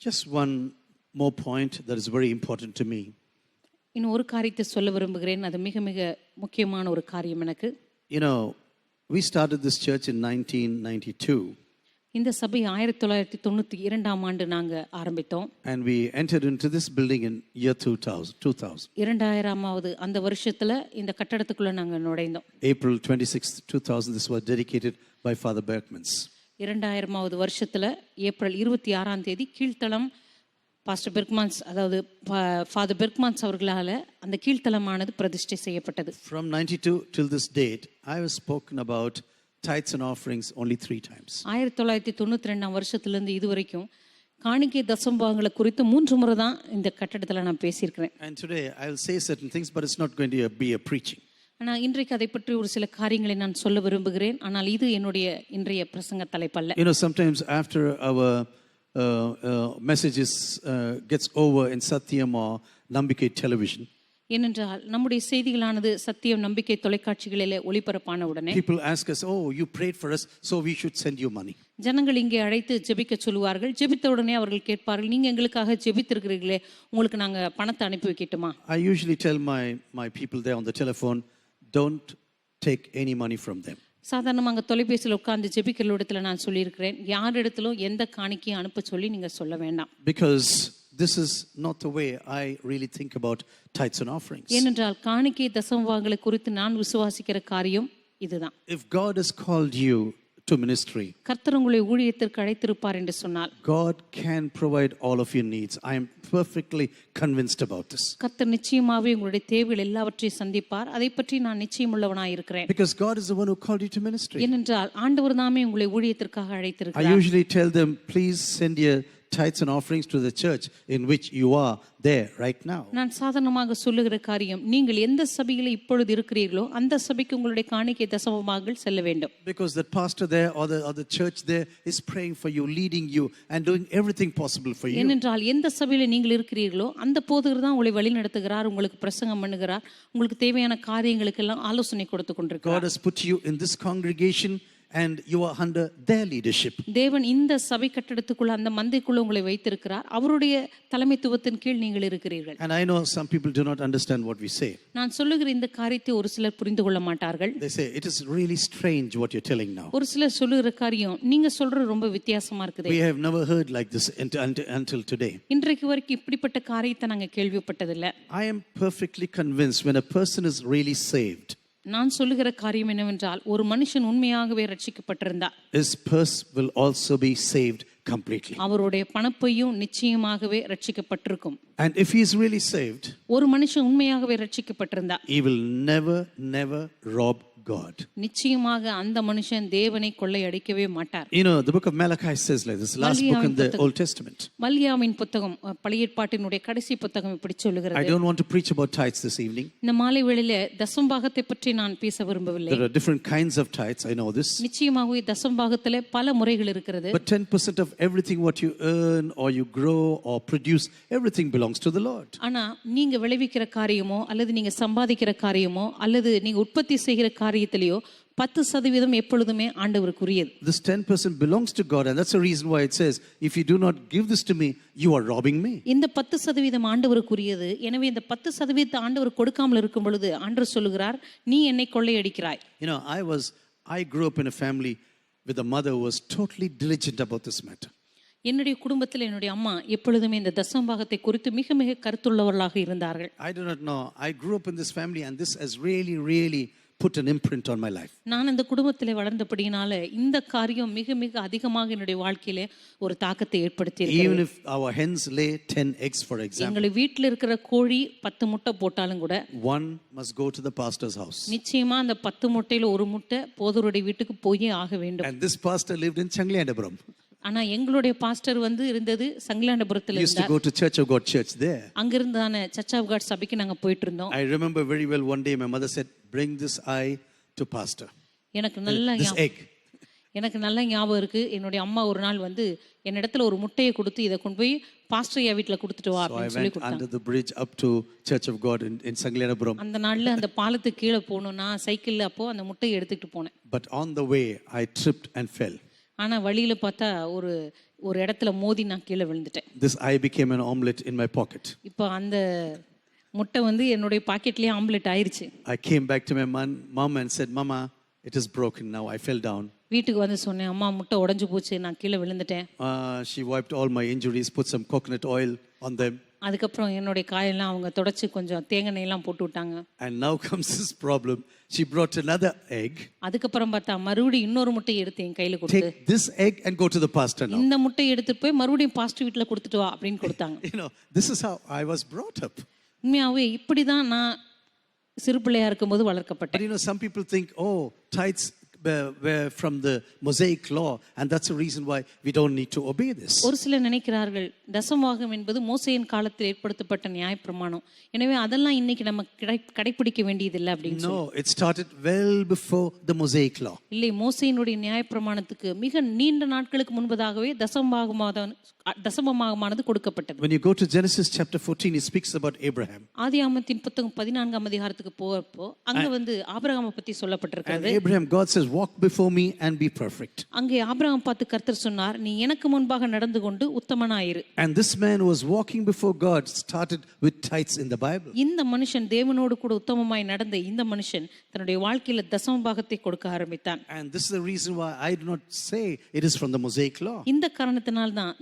Just one more point that is very important to me. இன்னும் ஒரு காரியத்தை சொல்ல விரும்புகிறேன். அது மிக மிக முக்கியமான ஒரு காரியம் எனக்கு. You know, we started this church in 1992. இந்த சபை 1992ஆம் ஆண்டு நாங்க ஆரம்பித்தோம். And we entered into this building in year 2000. 2000ஆவது அந்த வருஷத்துல இந்த கட்டடத்துக்குள்ள நாங்க நுழைந்தோம். April 26, 2000, this was dedicated by Father Berkmans. 2000ஆவது வருஷத்துல ஏப்ரல் 26ஆம் தேதி கீழ்த்தளம் பாஸ்டர் பெர்க்மான்ஸ், அதாவது ஃபாதர் பெர்க்மான்ஸ் அவர்களால அந்த கீழ்த்தளமானது பிரதிஷ்டை செய்யப்பட்டது. From 92 till this date, I have spoken about tithes and offerings only 3 times. 1992ஆம் வருஷத்திலிருந்து இதுவரைக்கும் காணிக்கை தசம்பாகங்களை குறித்து 3 முறை தான் இந்த கட்டடத்துல நான் பேசியிருக்கிறேன். And today I will say certain things, but it's not going to be a preaching. ஆனால் இன்றைக்கு அதை பற்றி ஒரு சில காரியங்களை நான் சொல்ல விரும்புகிறேன். ஆனால் இது என்னுடைய இன்றைய பிரசங்க தலைப்பல்ல. You know, sometimes after our messages gets over in Satyam or Nambikai television, ஏனென்றால் நம்முடைய செய்திகளானது சத்தியம் நம்பிக்கை தொலைக்காட்சிகளிலே ஒளிபரப்பான உடனே people ask us, oh, you prayed for us, so we should send you money. ஜனங்கள் இங்கே அழைத்து ஜெபிக்க சொல்லுவார்கள். ஜெபித்த உடனே அவர்கள் கேட்பார்கள், நீங்க எங்களுக்காக ஜெபித்திருக்கிறீர்களே, உங்களுக்கு நாங்க பணத்தை அனுப்பி வைக்கட்டுமா? I usually tell my people there on the telephone, don't take any money from them. சாதாரணமாக தொலைபேசியில் உட்கார்ந்து ஜெபிக்கிற இடத்துல நான் சொல்லியிருக்கிறேன், யார் இடத்திலும் எந்த காணிக்கையும் அனுப்ப சொல்லி நீங்க சொல்ல வேண்டாம். Because this is not the way I really think about tithes and offerings. ஏனென்றால் காணிக்கை தசமபாகங்களை குறித்து நான் விசுவாசிக்கிற காரியம் இதுதான். If God has called you to ministry, கர்த்தர் உங்களை ஊழியத்திற்கு அழைத்திருப்பார் என்று சொன்னால், God can provide all of your needs. I am perfectly convinced about this. கர்த்தர் நிச்சயமாகவே உங்களுடைய தேவைகள் எல்லாவற்றையும் சந்திப்பார். அதை பற்றி நான் நிச்சயம் உள்ளவனாய் இருக்கிறேன். Because God is the one who called you to ministry. ஏனென்றால் ஆண்டவர் தாமே உங்களை ஊழியத்திற்காக I அழைத்திருக்கிறார். usually tell them, please send your tithes and offerings to the church in which you are there right now. நான் சாதாரணமாக சொல்லுகிற காரியம், நீங்கள் எந்த சபையில் இப்பொழுது இருக்கிறீர்களோ அந்த சபைக்கு உங்களுடைய காணிக்கை தசமபாகங்கள் செல்ல வேண்டும். Because the pastor there or the church there is praying for you, leading you and doing everything possible for you. ஏனென்றால் எந்த சபையில் நீங்கள் இருக்கிறீர்களோ அந்த போதகர் தான் உங்களை வழி நடத்துகிறார், உங்களுக்கு பிரசங்கம் பண்ணுகிறார், உங்களுக்கு தேவையான காரியங்களுக்கு எல்லாம் ஆலோசனை கொடுத்து கொண்டிருக்கிறார். God has put you in this congregation and you are under their leadership. தேவன் இந்த சபை கட்டடத்துக்குள்ள அந்த மந்தைக்குள்ள உங்களை வைத்திருக்கிறார். அவருடைய தலைமைத்துவத்தின் கீழ் நீங்கள் இருக்கிறீர்கள். And I know some people do not understand what we say. நான் சொல்லுகிற இந்த காரியத்தை ஒரு சிலர் புரிந்து கொள்ள மாட்டார்கள். They say it is really strange what you're telling now. ஒரு சிலர் சொல்லுகிற காரியம் நீங்க சொல்றது ரொம்ப வித்தியாசமா இருக்குது. We have never heard like this until today. இன்றைக்கு வரைக்கும் இப்படிப்பட்ட காரியத்தை நாங்க கேள்விப்பட்டதில்லை. I am perfectly convinced when a person is really saved, நான் சொல்லுகிற காரியம் என்னவென்றால், ஒரு மனுஷன் உண்மையாகவே ரட்சிக்கப்பட்டிருந்தார், his purse will also be saved completely. அவருடைய பணப்பையும் நிச்சயமாகவே ரட்சிக்கப்பட்டிருக்கும். And if he is really saved, ஒரு மனுஷன் உண்மையாகவே ரட்சிக்கப்பட்டிருந்தார், he will never rob God. நிச்சயமாக அந்த மனுஷன் தேவனை கொள்ளையடிக்கவே மாட்டார். You know, the book of Malachi says like this, last book in the Old Testament. மல்கியாவின் புத்தகம், பழைய ஏற்பாட்டினுடைய கடைசி புத்தகம் இப்படி சொல்லுகிறது. I don't want to preach about tithes this evening. இந்த மாலை வேளையிலே தசம்பாகத்தை பற்றி நான் பேச விரும்பவில்லை. There are different kinds of tithes, I know this. நிச்சயமாகவே தசம்பாகத்திலே பல முறைகள் இருக்கிறது. But 10% of everything what you earn or you grow or produce, everything belongs to the Lord. ஆனா நீங்க விளைவிக்கிற காரியமோ அல்லது நீங்க சம்பாதிக்கிற காரியமோ அல்லது நீங்க உற்பத்தி செய்கிற காரியத்திலேயோ 10% எப்பொழுதுமே ஆண்டவருக்குரியது. This 10% belongs to God, and that's the reason why it says, if you do not give this to me, you are robbing me. இந்த 10% ஆண்டவருக்குரியது. எனவே இந்த 10% ஆண்டவர் கொடுக்காமல் இருக்கும் பொழுது ஆண்டவர் சொல்லுகிறார், நீ என்னை கொள்ளையடிக்கிறாய். You know, I grew up in a family with a mother who was totally diligent about this matter. என்னுடைய குடும்பத்தில் என்னுடைய அம்மா எப்பொழுதுமே இந்த தசம்பாகத்தை குறித்து மிக மிக கருத்துள்ளவர்களாக இருந்தார்கள். I do not know. I grew up in this family and this has really put an imprint on my life. நான் இந்த குடும்பத்திலே வளர்ந்தபடியினால இந்த காரியம் மிக மிக அதிகமாக என்னுடைய வாழ்க்கையிலே ஒரு தாக்கத்தை ஏற்படுத்தி இருக்கிறது. Even if our hens lay 10 eggs, for example, எங்கள் வீட்டில் இருக்கிற கோழி 10 முட்டை போட்டாலும் கூட one must go to the pastor's house. நிச்சயமா அந்த 10 முட்டையில ஒரு முட்டை போதருடைய வீட்டுக்கு போயே ஆக வேண்டும். And this pastor lived in Changliyandapuram. ஆனா எங்களுடைய பாஸ்டர் இருந்தது சங்கலாண்டபுரத்துல இருந்தார். Used to go to Church of God church there. அங்க இருந்தானே சர்ச் ஆஃப் காட் சபைக்கு நாங்க போயிட்டு இருந்தோம். I remember very well one day my mother said, bring this eye to pastor. எனக்கு நல்ல ஞாபகம் இருக்கு. என்னுடைய அம்மா ஒரு நாள் என்னிடத்துல ஒரு முட்டையை கொடுத்து இத கொண்டு போய் பாஸ்டர் வீட்ல கொடுத்துட்டு வா அப்படின்னு சொல்லி கொடுத்தாங்க. Under the bridge up to Church of God in Sanglianapuram. அந்த நாள்ல அந்த பாலத்துக்கு கீழ போணும். நான் சைக்கிள்ல அப்போ அந்த முட்டையை எடுத்துட்டு போனேன். But on the way I tripped and fell. ஆனா வழியில பார்த்தா ஒரு ஒரு இடத்துல மோதி நான் கீழே விழுந்துட்டேன். This eye became an omelette in my pocket. இப்போ அந்த முட்டை வந்து என்னுடைய பாக்கெட்லயே ஆம்லெட் ஆயிருச்சு. I came back to my mom and said, Mama, it is broken now. I fell down. வீட்டுக்கு வந்து சொன்னேன், அம்மா முட்டை உடைஞ்சு போச்சு, நான் கீழே விழுந்துட்டேன். She wiped all my injuries, put some coconut oil on them. அதுக்கப்புறம் என்னுடைய காயெல்லாம் அவங்க தொடச்சி கொஞ்சம் தேங்காய் எண்ணெயெல்லாம் போட்டு விட்டாங்க. And now comes this problem. She brought another egg. அதுக்கப்புறம் பார்த்தா மறுபடியும் இன்னொரு முட்டையை எடுத்து என் கையில கொடுத்து, Take this egg and go to the pastor now. இந்த முட்டையை எடுத்துட்டு போய் மறுபடியும் பாஸ்டர் வீட்டுல கொடுத்துட்டு வா அப்படின்னு கொடுத்தாங்க. This is how I was brought up. உண்மையாவே இப்படிதான் நான் சிறு பிள்ளையா இருக்கும்போது வளர்க்கப்பட்டேன். But some people think, oh, tithes were from the Mosaic law, and that's the reason why we don't need to obey this. ஒரு சிலர் நினைக்கிறார்கள் தசமபாகம் என்பது மோசேயின் காலத்தில் ஏற்படுத்தப்பட்ட நியாயப்பிரமாணம், எனவே அதெல்லாம் இன்னைக்கு நம்ம கடைபிடிக்க வேண்டியதில்லை அப்படின்னு. No, it started well before the Mosaic law. இல்லை, மோசேயினுடைய நியாயப்பிரமாணத்துக்கு மிக நீண்ட நாட்களுக்கு முன்பதாகவே தசமபாகமானது கொடுக்கப்பட்டது. When you go to Genesis chapter 14, it speaks about Abraham. ஆதியாகமத்தின் புத்தகம் 14ஆம் அதிகாரத்துக்கு போறப்போ அங்க வந்து ஆபிரகாமை பத்தி சொல்லப்பட்டிருக்கிறது. And Abraham, God says, walk before me and be perfect. அங்கே ஆபிரகாம் பார்த்து கர்த்தர் சொன்னார், நீ எனக்கு முன்பாக நடந்து கொண்டு உத்தமனாயிரு. And this man who was walking before God started with tithes in the Bible. இந்த மனுஷன் தேவனோடு கூட உத்தமமாய் நடந்த இந்த மனுஷன் தன்னுடைய வாழ்க்கையில தசமபாகத்தை கொடுக்க ஆரம்பித்தான். And this is the reason why I do not say it is from the Mosaic law. இந்த காரணத்தினால் தான்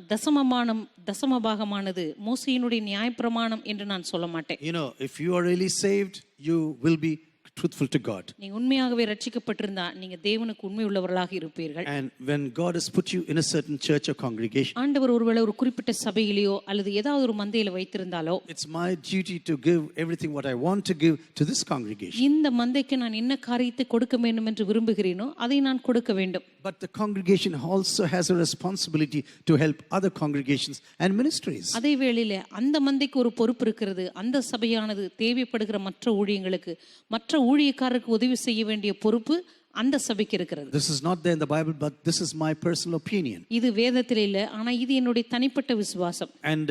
தசமபாகமானது மோசேயினுடைய நியாயப்பிரமாணம் என்று நான் சொல்ல மாட்டேன். If you are really saved, you will be truthful to God. நீங்க உண்மையாகவே ரட்சிக்கப்பட்டிருந்தா நீங்க தேவனுக்கு உண்மை உள்ளவர்களாக இருப்பீர்கள். And when God has put you in a certain church or congregation, ஆண்டவர் ஒருவேளை ஒரு குறிப்பிட்ட சபையிலோ அல்லது ஏதாவது ஒரு மந்தையில வைத்திருந்தாலோ, it's my duty to give everything what I want to give to this congregation. இந்த மந்தைக்கு நான் என்ன காரியத்தை கொடுக்க வேண்டும் என்று விரும்புகிறேனோ அதை நான் கொடுக்க வேண்டும். But the congregation also has a responsibility to help other congregations and ministries. அதே வேளையில அந்த மந்தைக்கு ஒரு பொறுப்பு இருக்கிறது. அந்த சபையானது தேவைப்படுகிற மற்ற ஊழியங்களுக்கு, மற்ற ஊழியக்காரருக்கு உதவி செய்ய வேண்டிய பொறுப்பு அந்த சபைக்கு இருக்கிறது. This is not there in the Bible, but this is my personal opinion. இது வேதத்தில் இல்ல, ஆனா இது என்னுடைய தனிப்பட்ட விசுவாசம். And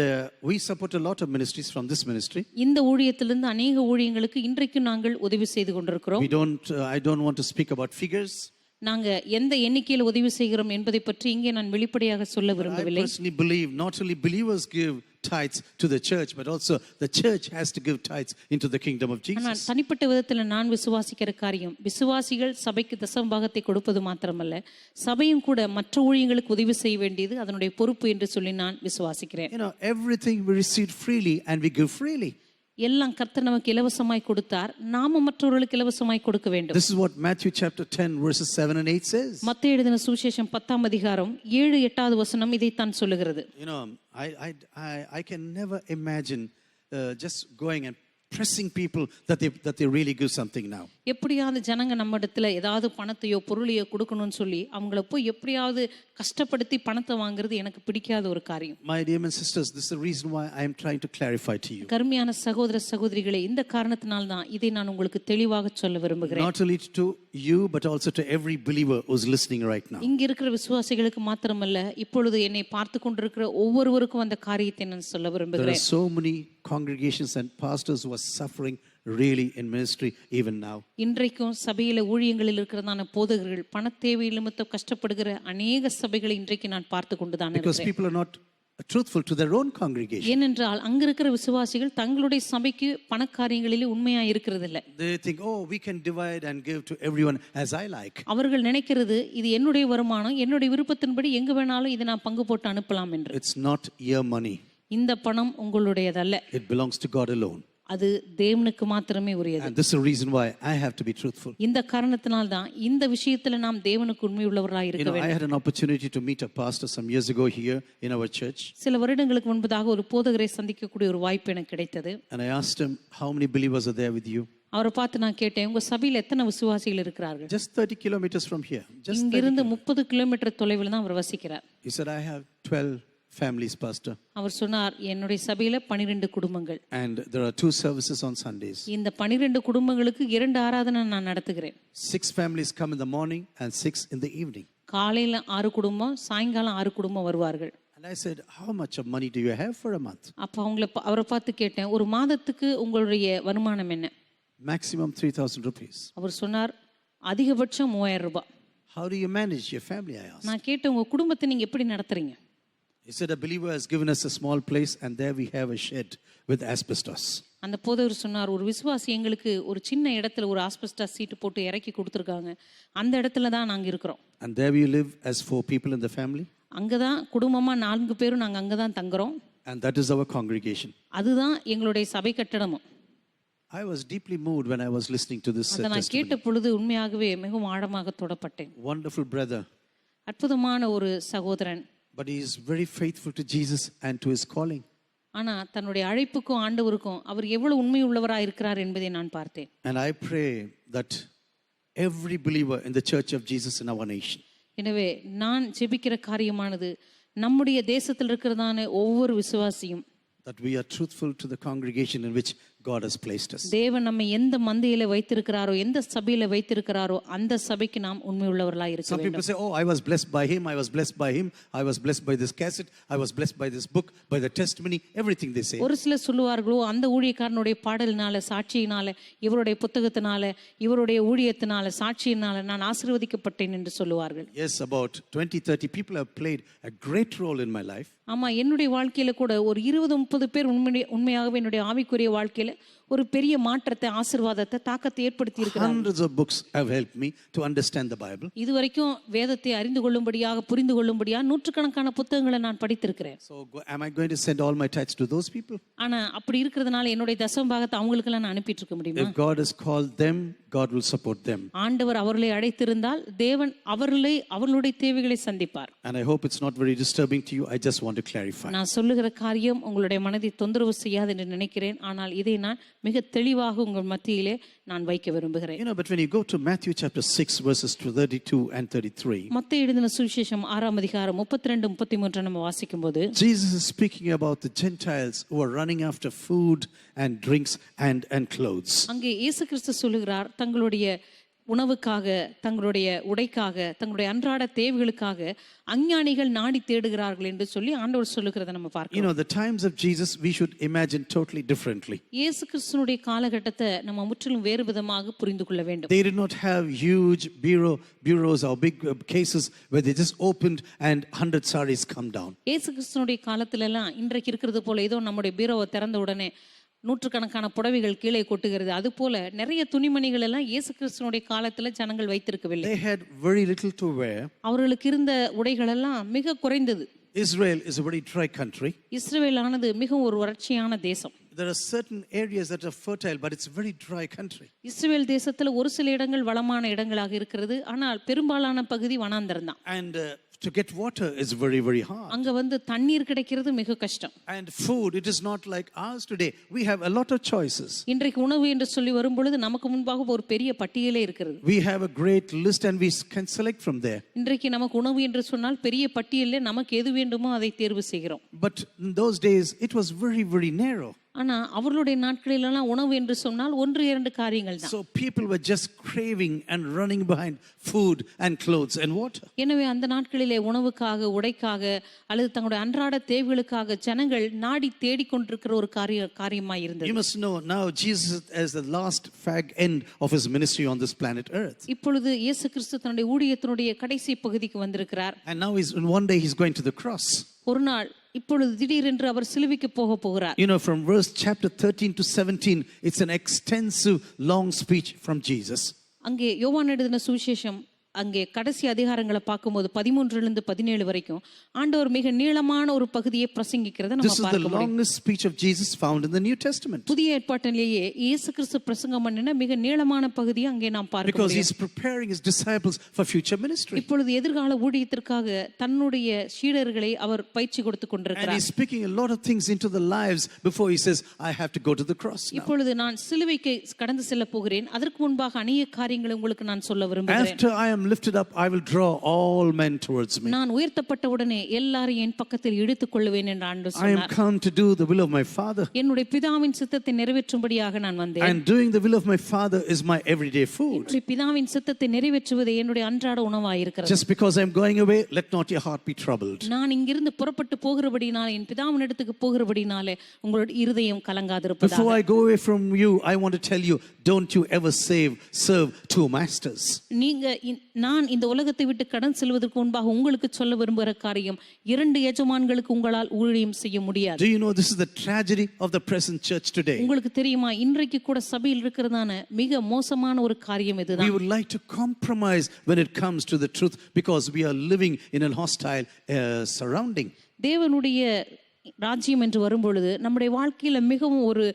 we support a lot of ministries from this ministry. இந்த ஊழியத்திலிருந்து अनेक ஊழியங்களுக்கு இன்றைக்கு நாங்கள் உதவி செய்து கொண்டிருக்கிறோம். I don't want to speak about figures. நாங்க எந்த எண்ணிக்கையில் உதவி செய்கிறோம் என்பதை பற்றி இங்கே நான் வெளிப்படையாக சொல்ல விரும்பவில்லை. I personally believe not only believers give tithes to the church, but also the church has to give tithes into the kingdom of Jesus. ஆனால் தனிப்பட்ட விதத்தில் நான் விசுவாசிக்கிற காரியம், விசுவாசிகள் சபைக்கு தசமபாகத்தை கொடுப்பது மாத்திரமல்ல, சபையும் கூட மற்ற ஊழியங்களுக்கு உதவி செய்ய வேண்டியது அதனுடைய பொறுப்பு என்று சொல்லி நான் விசுவாசிக்கிறேன். Everything we receive freely and we give freely. எல்லாம் கர்த்தர் நமக்கு இலவசமாய் கொடுத்தார், நாம மற்றவர்களுக்கு இலவசமாய் கொடுக்க வேண்டும். This is what Matthew chapter 10 verses 7 and 8 says. மத்தேயு எழுதின சுவிசேஷம் 10ஆம் அதிகாரம் 7-8வது வசனம் இதைத்தான் சொல்லுகிறது. I can never imagine just going and pressing people that they really give something now. எப்படியாவது ஜனங்க நம்ம இடத்துல ஏதாவது பணத்தையோ பொருளையோ கொடுக்கணும்னு சொல்லி அவங்கள போய் எப்படியாவது கஷ்டப்படுத்தி பணத்தை வாங்குறது எனக்கு பிடிக்காத ஒரு காரியம். My dear sisters, this is the reason why I am trying to clarify to you. கர்மியான சகோதர சகோதரிகளே, இந்த காரணத்தினால் தான் இதை நான் உங்களுக்கு தெளிவாக சொல்ல விரும்புகிறேன். Not only to you but also to every believer who is listening right now. இங்க இருக்கிற விசுவாசிகளுக்கு மாத்திரமல்ல, இப்பொழுது என்னை பார்த்து கொண்டிருக்கிற ஒவ்வொருவருக்கும் அந்த காரியத்தை நான் சொல்ல விரும்புகிறேன். There are so many congregations and pastors who are suffering really in ministry even now. இன்றைக்கும் சபையில ஊழியங்களில் இருக்கிறதான போதகர்கள் பண தேவை நிமித்தம் கஷ்டப்படுகிற अनेक சபைகளை இன்றைக்கு நான் பார்த்து கொண்டுதான் இருக்கிறேன். Because people are not truthful to their own congregation. ஏனென்றால் அங்க இருக்கிற விசுவாசிகள் தங்களுடைய சபைக்கு பண காரியங்களிலே உண்மையா இருக்கிறது இல்ல. They think, oh, we can divide and give to everyone as I like. அவர்கள் நினைக்கிறது இது என்னுடைய வருமானம், என்னுடைய விருப்பத்தின்படி எங்க வேணாலும் இதை நான் பங்கு போட்டு அனுப்பலாம் என்று. It's not your money. இந்த பணம் உங்களுடையதல்ல. It belongs to God alone. அது தேவனுக்கு மாத்திரமே உரியது. And this is the reason why I have to be truthful. இந்த காரணத்தினால் தான் இந்த விஷயத்துல நாம் தேவனுக்கு உண்மையுள்ளவராய் இருக்க வேண்டும். I had an opportunity to meet a pastor some years ago here in our church. சில வருடங்களுக்கு முன்பதாக ஒரு போதகரை சந்திக்கக்கூடிய ஒரு வாய்ப்பு எனக்கு கிடைத்தது. And I asked him, how many believers are there with you? அவரை பார்த்து நான் கேட்டேன், உங்க சபையில எத்தனை விசுவாசிகள் இருக்கிறார்கள்? Just 30 kilometers from here. இங்கிருந்து 30 கிலோமீட்டர் தொலைவில் தான் அவர் வசிக்கிறார். He said, I have 12 families, pastor. அவர் சொன்னார், என்னுடைய சபையில 12 குடும்பங்கள். And there are 2 services on Sundays. இந்த 12 குடும்பங்களுக்கு 2 ஆராதனை நான் நடத்துகிறேன். 6 families come in the morning and 6 in the evening. காலையில 6 குடும்பம், சாயங்காலம் 6 குடும்பம் வருவார்கள். And I said, how much of money do you have for a month? அப்ப அவரை பார்த்து கேட்டேன், ஒரு மாதத்துக்கு உங்களுடைய வருமானம் என்ன? Maximum 3,000 rupees. அவர் சொன்னார், அதிகபட்சம் 3000 ரூபாய். How do you manage your family? I asked. நான் கேட்டேன், உங்க குடும்பத்தை நீங்க எப்படி நடத்துறீங்க? He said a believer has given us a small place and there we have a shed with asbestos. அந்த போதவர் சொன்னார், ஒரு விசுவாசி எங்களுக்கு ஒரு சின்ன இடத்துல ஒரு ஆஸ்பெஸ்டாஸ் சீட்டு போட்டு இறக்கி கொடுத்துருக்காங்க, அந்த இடத்துல தான் நாங்கள் இருக்கிறோம். And there we live as 4 people in the family. அங்கே தான் குடும்பமாக 4 பேரும் நாங்கள் அங்கே தான் தங்குறோம். And that is our congregation. அதுதான் எங்களுடைய சபை கட்டடமும். I was deeply moved when I was listening to this அதை நான் கேட்ட பொழுது உண்மையாகவே மிகவும் ஆழமாக தொடப்பட்டேன். Wonderful brother. அற்புதமான ஒரு சகோதரன். But he is very faithful to Jesus and to his calling. ஆனா தன்னுடைய அழைப்புக்கும் ஆண்டவருக்கும் அவர் எவ்வளவு உண்மை உள்ளவராக இருக்கிறார் என்பதை நான் பார்த்தேன். And I pray that every believer in the church of Jesus in our nation. எனவே நான் ஜெபிக்கிற காரியமானது நம்முடைய தேசத்தில் இருக்கிறதான ஒவ்வொரு விசுவாசியும் that we are truthful to the congregation in which God has placed us. தேவன் நம்மை எந்த மந்தையில வைத்திருக்கிறாரோ, எந்த சபையில வைத்திருக்கிறாரோ அந்த சபைக்கு நாம் உண்மை உள்ளவர்களாய் இருக்க வேண்டும். Some people say, oh, I was blessed by him, I was blessed by him, I was blessed by this cassette, I was blessed by this book, by the testimony, everything they say. ஒரு சிலர் சொல்லுவார்களோ, அந்த ஊழியக்காரனுடைய பாடலினால, சாட்சியினால, இவருடைய புத்தகத்தினால, இவருடைய ஊழியத்தினால, சாட்சியினால நான் ஆசீர்வதிக்கப்பட்டேன் என்று சொல்லுவார்கள். Yes, about 20-30 people have played a great role in my life. ஆமா, என்னுடைய வாழ்க்கையில கூட ஒரு 20-30 பேர் உண்மையாகவே என்னுடைய ஆவிக்குரிய வாழ்க்கையில ஒரு பெரிய மாற்றத்தை, ஆசீர்வாதத்தை, தாக்கத்தை ஏற்படுத்தி இருக்கிறார்கள். Hundreds of books have helped me to understand the Bible. இதுவரைக்கும் வேதத்தை அறிந்து கொள்ளும்படியாக, புரிந்து கொள்ளும்படியாக நூற்றுக்கணக்கான புத்தகங்களை நான் படித்திருக்கிறேன். So am I going to send all my tithes to those people? ஆனா அப்படி இருக்கிறதுனால என்னுடைய தசம பாகத்தை அவங்களுக்கு எல்லாம் நான் அனுப்பிட்டு இருக்க முடியுமா? If God has called them, God will support them. ஆண்டவர் அவர்களை அழைத்திருந்தால் தேவன் அவர்களுடைய தேவைகளை சந்திப்பார். And I hope it's not very disturbing to you. I just want to clarify. நான் சொல்லுகிற காரியம் உங்களுடைய மனதை தொந்தரவு செய்யாது என்று நினைக்கிறேன். ஆனால் இதை நான் மிக தெளிவாக உங்கள் மத்தியிலே நான் வைக்க விரும்புகிறேன். But when you go to Matthew chapter 6 verses 32 and 33, மத்தேயு எழுதின சுவிசேஷம் 6ஆம் அதிகாரம் 32-33 நம்ம வாசிக்கும்போது Jesus is speaking about the Gentiles who are running after food and drinks and clothes. அங்கே இயேசு கிறிஸ்து சொல்லுகிறார், தங்களுடைய உணவுக்காக, தங்களுடைய உடைக்காக, தங்களுடைய அன்றாட தேவைகளுக்காக அஞ்ஞானிகள் நாடி தேடுகிறார்கள் என்று சொல்லி ஆண்டவர் சொல்லுகிறதை நம்ம பார்க்கிறோம். The times of Jesus we should imagine totally differently. இயேசு கிறிஸ்துவினுடைய காலகட்டத்தை நம்ம முற்றிலும் வேறு விதமாக புரிந்து கொள்ள வேண்டும். They did not have huge bureaus or big cases where they just opened and 100 sarees come down. இயேசு கிறிஸ்துவினுடைய காலத்துல எல்லாம் இன்றைக்கு இருக்கிறது போல ஏதோ நம்முடைய பீரோவை திறந்த உடனே நூற்றுக்கணக்கான புடவைகள் கீழே கொட்டுகிறது, அது போல நிறைய துணிமணிகள் எல்லாம் இயேசு கிறிஸ்துவினுடைய காலத்துல ஜனங்கள் வைத்திருக்கவில்லை. They had very little to wear. அவர்களுக்கு இருந்த உடைகள் எல்லாம் மிக குறைந்தது. Israel is a very dry country. இஸ்ரவேலானது மிகவும் ஒரு வறட்சியான தேசம். There are certain areas that are fertile, but it's a very dry country. இஸ்ரவேல் தேசத்துல ஒரு சில இடங்கள் வளமான இடங்களாக இருக்கிறது, ஆனால் பெரும்பாலான பகுதி வனாந்தரம் தான். And to get water is very, very hard. அங்க வந்து தண்ணீர் கிடைக்கிறது மிக கஷ்டம். And food, it is not like ours today. We have a lot of choices. இன்றைக்கு உணவு என்று சொல்லி வரும்பொழுது நமக்கு முன்பாக ஒரு பெரிய பட்டியலே இருக்கிறது. We have a great list and we can select from there. இன்றைக்கு நமக்கு உணவு என்று சொன்னால் பெரிய பட்டியலில் நமக்கு எது வேண்டுமோ அதை தேர்வு செய்கிறோம். But in those days it was very, very narrow. ஆனா அவர்களுடைய நாட்களிலெல்லாம் உணவு என்று சொன்னால் 1-2 காரியங்கள் தான். So people were just craving and running behind food and clothes and water. எனவே அந்த நாட்களிலே உணவுக்காக, உடைக்காக அல்லது தங்களுடைய அன்றாட தேவைகளுக்காக ஜனங்கள் நாடி தேடிக்கொண்டிருக்கிற ஒரு காரியமாய் இருந்தது. You must know now Jesus is the last fag end of his ministry on this planet earth. இப்பொழுது இயேசு கிறிஸ்து தன்னுடைய ஊழியத்தினுடைய கடைசி பகுதிக்கு வந்திருக்கிறார். And now one day he's going to the cross. ஒரு நாள் இப்பொழுது திடீரென்று அவர் சிலுவைக்கு போகிறார். From verse chapter 13 to 17 it's an extensive long speech from Jesus. அங்கே யோவான் எழுதின சுவிசேஷம் அங்கே கடைசி அதிகாரங்களை பார்க்கும்போது 13 17 வரைக்கும் ஆண்டவர் மிக நீளமான ஒரு பகுதியை பிரசங்கிக்கிறதை நம்ம பார்க்க முடியும். This is the longest speech of Jesus found in the New Testament. புதிய ஏற்பாட்டிலேயே இயேசு கிறிஸ்து பிரசங்கம் பண்ணின மிக நீளமான பகுதியை அங்கே நாம் பார்க்க முடியும். Because he's preparing his disciples for future ministry. இப்பொழுது எதிர்கால ஊழியத்திற்காக தன்னுடைய சீடர்களை அவர் பயிற்சி கொடுத்து கொண்டிருக்கிறார். And he's speaking a lot of things into the lives before he says I have to go to the cross now. இப்பொழுது நான் சிலுவைக்கு கடந்து செல்ல போகிறேன், அதற்கு முன்பாக அநேக காரியங்களை உங்களுக்கு நான் சொல்ல விரும்புகிறேன். After I am lifted up I will draw all men towards me. நான் உயர்த்தப்பட்ட உடனே எல்லாரையும் என் பக்கத்தில் இழுத்துக் கொள்வேன் என்று ஆண்டவர் சொன்னார். I am come to do the will of my Father. என்னுடைய பிதாவின் சித்தத்தை நிறைவேற்றும்படியாக நான் வந்தேன். And doing the will of my Father is my everyday food. என்னுடைய பிதாவின் சித்தத்தை நிறைவேற்றுவது என்னுடைய அன்றாட உணவாய் இருக்கிறது. Just because I am going away, let not your heart be troubled. நான் இங்கிருந்து புறப்பட்டு போகிறபடினாலே, என் பிதாவின் இடத்துக்கு போகிறபடினாலே உங்களுடைய இருதயம் கலங்காதிருப்பதாக. Before I go away from you, I want to tell you, don't you ever serve two masters. நான் இந்த உலகத்தை விட்டு கடன் செல்வதற்கு முன்பாக உங்களுக்கு சொல்ல விரும்புகிற காரியம், 2 எஜமான்களுக்கு உங்களால் ஊழியம் செய்ய முடியாது. Do you know this is the tragedy of the present church today? உங்களுக்கு தெரியுமா, இன்றைக்கு கூட சபையில் இருக்கிறதான மிக மோசமான ஒரு காரியம் இதுதான். We would like to compromise when it comes to the truth because we are living in a hostile surrounding. தேவனுடைய ராஜ்யம் என்று வரும்பொழுது நம்முடைய வாழ்க்கையில மிகவும் ஒரு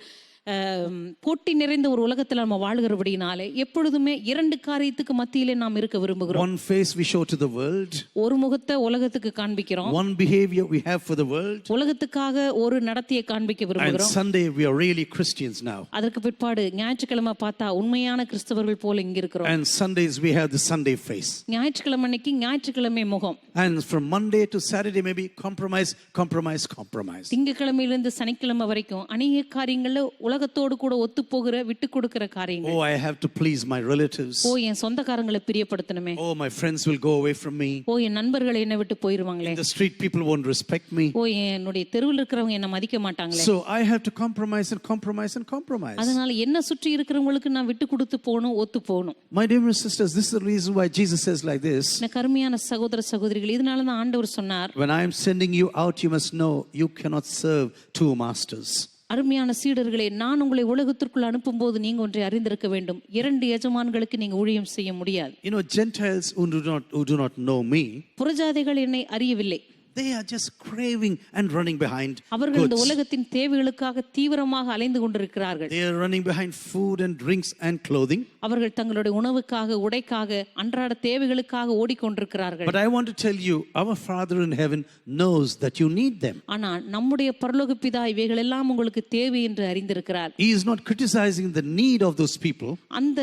போட்டி நிறைந்த ஒரு உலகத்தில் நம்ம வாழ்கிறபடினாலே எப்பொழுதுமே 2 காரியத்துக்கு மத்தியிலே நாம் இருக்க விரும்புகிறோம். One face we show to the world. ஒரு முகத்தை உலகத்துக்கு காண்பிக்கிறோம். One behavior we have for the world. உலகத்துக்காக ஒரு நடத்தையை காண்பிக்க விரும்புகிறோம். And Sunday we are really Christians now. அதற்கு பிற்பாடு ஞாயிற்றுக்கிழமை பார்த்தா உண்மையான கிறிஸ்தவர்கள் போல இங்க இருக்கிறோம். And Sundays we have the Sunday face. ஞாயிற்றுக்கிழமை அன்னைக்கு ஞாயிற்றுக்கிழமை முகம். And from Monday to Saturday maybe compromise. திங்கட்கிழமையிலிருந்து சனிக்கிழமை வரைக்கும் அநேக காரியங்கள்ல உலகத்தோடு கூட ஒத்து போகிற விட்டு கொடுக்கிற காரியங்கள். Oh, I have to please my relatives. என் சொந்தக்காரங்களை பிரியப்படுத்தணுமே. Oh, my friends will go away from me. என் நண்பர்கள் என்னை விட்டு போயிருவாங்களே. In the street people won't respect me. என்னுடைய தெருவில் இருக்கிறவங்க என்ன மதிக்க மாட்டாங்களே. So I have to compromise. அதனால என்ன சுற்றி இருக்கிறவங்களுக்கு நான் விட்டு கொடுத்து போகணும், ஒத்து போகணும். My dear sisters, this is the reason why Jesus says like this. கருமையான சகோதர சகோதரிகள், இதனால தான் ஆண்டவர் சொன்னார், when I am sending you out you must know you cannot serve 2 masters. அருமையான சீடர்களே, நான் உங்களை உலகத்திற்குள் அனுப்பும்போது நீங்க ஒன்றை அறிந்திருக்க வேண்டும், 2 எஜமான்களுக்கு நீங்க ஊழியம் செய்ய முடியாது. You know, Gentiles who do not know me, புறஜாதிகள் என்னை அறியவில்லை. they are just craving and running behind அவர்கள் இந்த உலகத்தின் தேவைகளுக்காக தீவிரமாக அலைந்து கொண்டிருக்கிறார்கள். They are running behind food and drinks and clothing. அவர்கள் தங்களுடைய உணவுக்காக, உடைக்காக, அன்றாட தேவைகளுக்காக ஓடிக்கொண்டிருக்கிறார்கள். But I want to tell you, our Father in heaven knows that you need them. ஆனா நம்முடைய பரலோக பிதா இவைகள் எல்லாம் உங்களுக்கு தேவை என்று அறிந்திருக்கிறார். He is not criticizing the need of those people. அந்த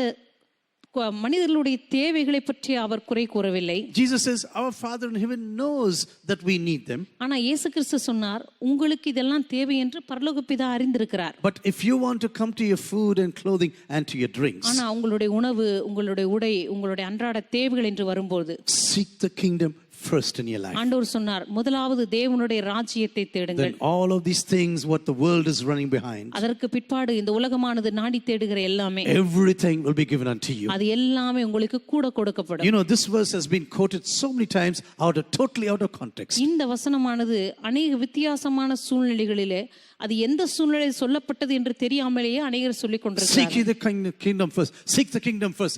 மனிதர்களுடைய தேவைகளை பற்றி அவர் குறை கூறவில்லை. Jesus says our Father in heaven knows that we need them. ஆனா இயேசு கிறிஸ்து சொன்னார், உங்களுக்கு இதெல்லாம் தேவை என்று பரலோக பிதா அறிந்திருக்கிறார். But if you want to come to your food and clothing and to your drinks, ஆனா உங்களுடைய உணவு, உங்களுடைய உடை, உங்களுடைய அன்றாட தேவைகள் என்று வரும்போது, seek the kingdom first in your life. ஆண்டவர் சொன்னார், முதலாவது தேவனுடைய ராஜ்யத்தை தேடுங்கள். Then all of these things what the world is running behind, அதற்கு பிற்பாடு இந்த உலகமானது நாடி தேடுகிற எல்லாமே, everything will be given unto you. அது எல்லாமே உங்களுக்கு கூட கொடுக்கப்படும். You know, this verse has been quoted so many times totally out of context. இந்த வசனமானது அநேக வித்தியாசமான சூழ்நிலைகளிலே, அது எந்த சூழ்நிலையில் சொல்லப்பட்டது என்று தெரியாமலேயே அநேகர் சொல்லிக் கொண்டிருக்கிறார்கள். Seek the kingdom first. Seek the kingdom first.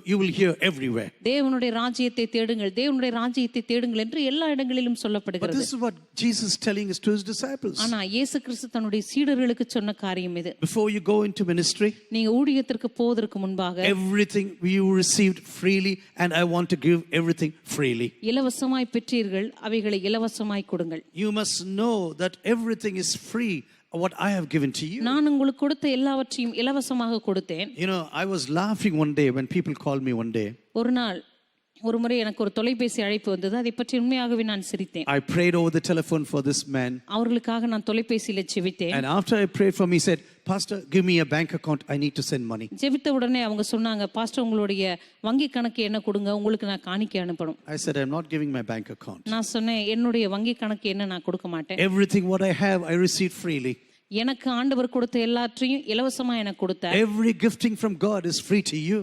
You will hear everywhere. தேவனுடைய ராஜ்யத்தை தேடுங்கள், தேவனுடைய ராஜ்யத்தை தேடுங்கள் என்று எல்லா இடங்களிலும் But சொல்லப்படுகிறது. this is what Jesus is telling us to his disciples. ஆனா இயேசு கிறிஸ்து தன்னுடைய சீடர்களுக்கு சொன்ன காரியம் இது. Before you go into ministry, நீங்க ஊழியத்திற்கு போவதற்கு முன்பாக everything you received freely and I want to give everything freely. இலவசமாய் பெற்றீர்கள், அவைகளை இலவசமாய் கொடுங்கள். You must know that everything is free what I have given to you. நான் உங்களுக்கு கொடுத்த எல்லாவற்றையும் இலவசமாக கொடுத்தேன். You know, I was laughing one day when people called me one day. ஒரு முறை எனக்கு ஒரு தொலைபேசி அழைப்பு வந்தது. அதை பற்றி உண்மையாகவே நான் சிரித்தேன். I prayed over the telephone for this man. அவர்களுக்காக நான் தொலைபேசியில ஜெபித்தேன். And after I prayed for him, he said, Pastor, give me a bank account. I need to send money. ஜெபித்த உடனே அவங்க சொன்னாங்க, பாஸ்டர் உங்களுடைய வங்கி கணக்கு என்ன கொடுங்க, உங்களுக்கு நான் காணிக்கை அனுப்பணும். I said, I'm not giving my bank account. நான் சொன்னேன், என்னுடைய வங்கி கணக்கு என்ன நான் கொடுக்க மாட்டேன். Everything what I have, I received freely. எனக்கு ஆண்டவர் கொடுத்த எல்லாத்தையும் இலவசமா எனக்கு கொடுத்தார். Every gifting from God is free to you.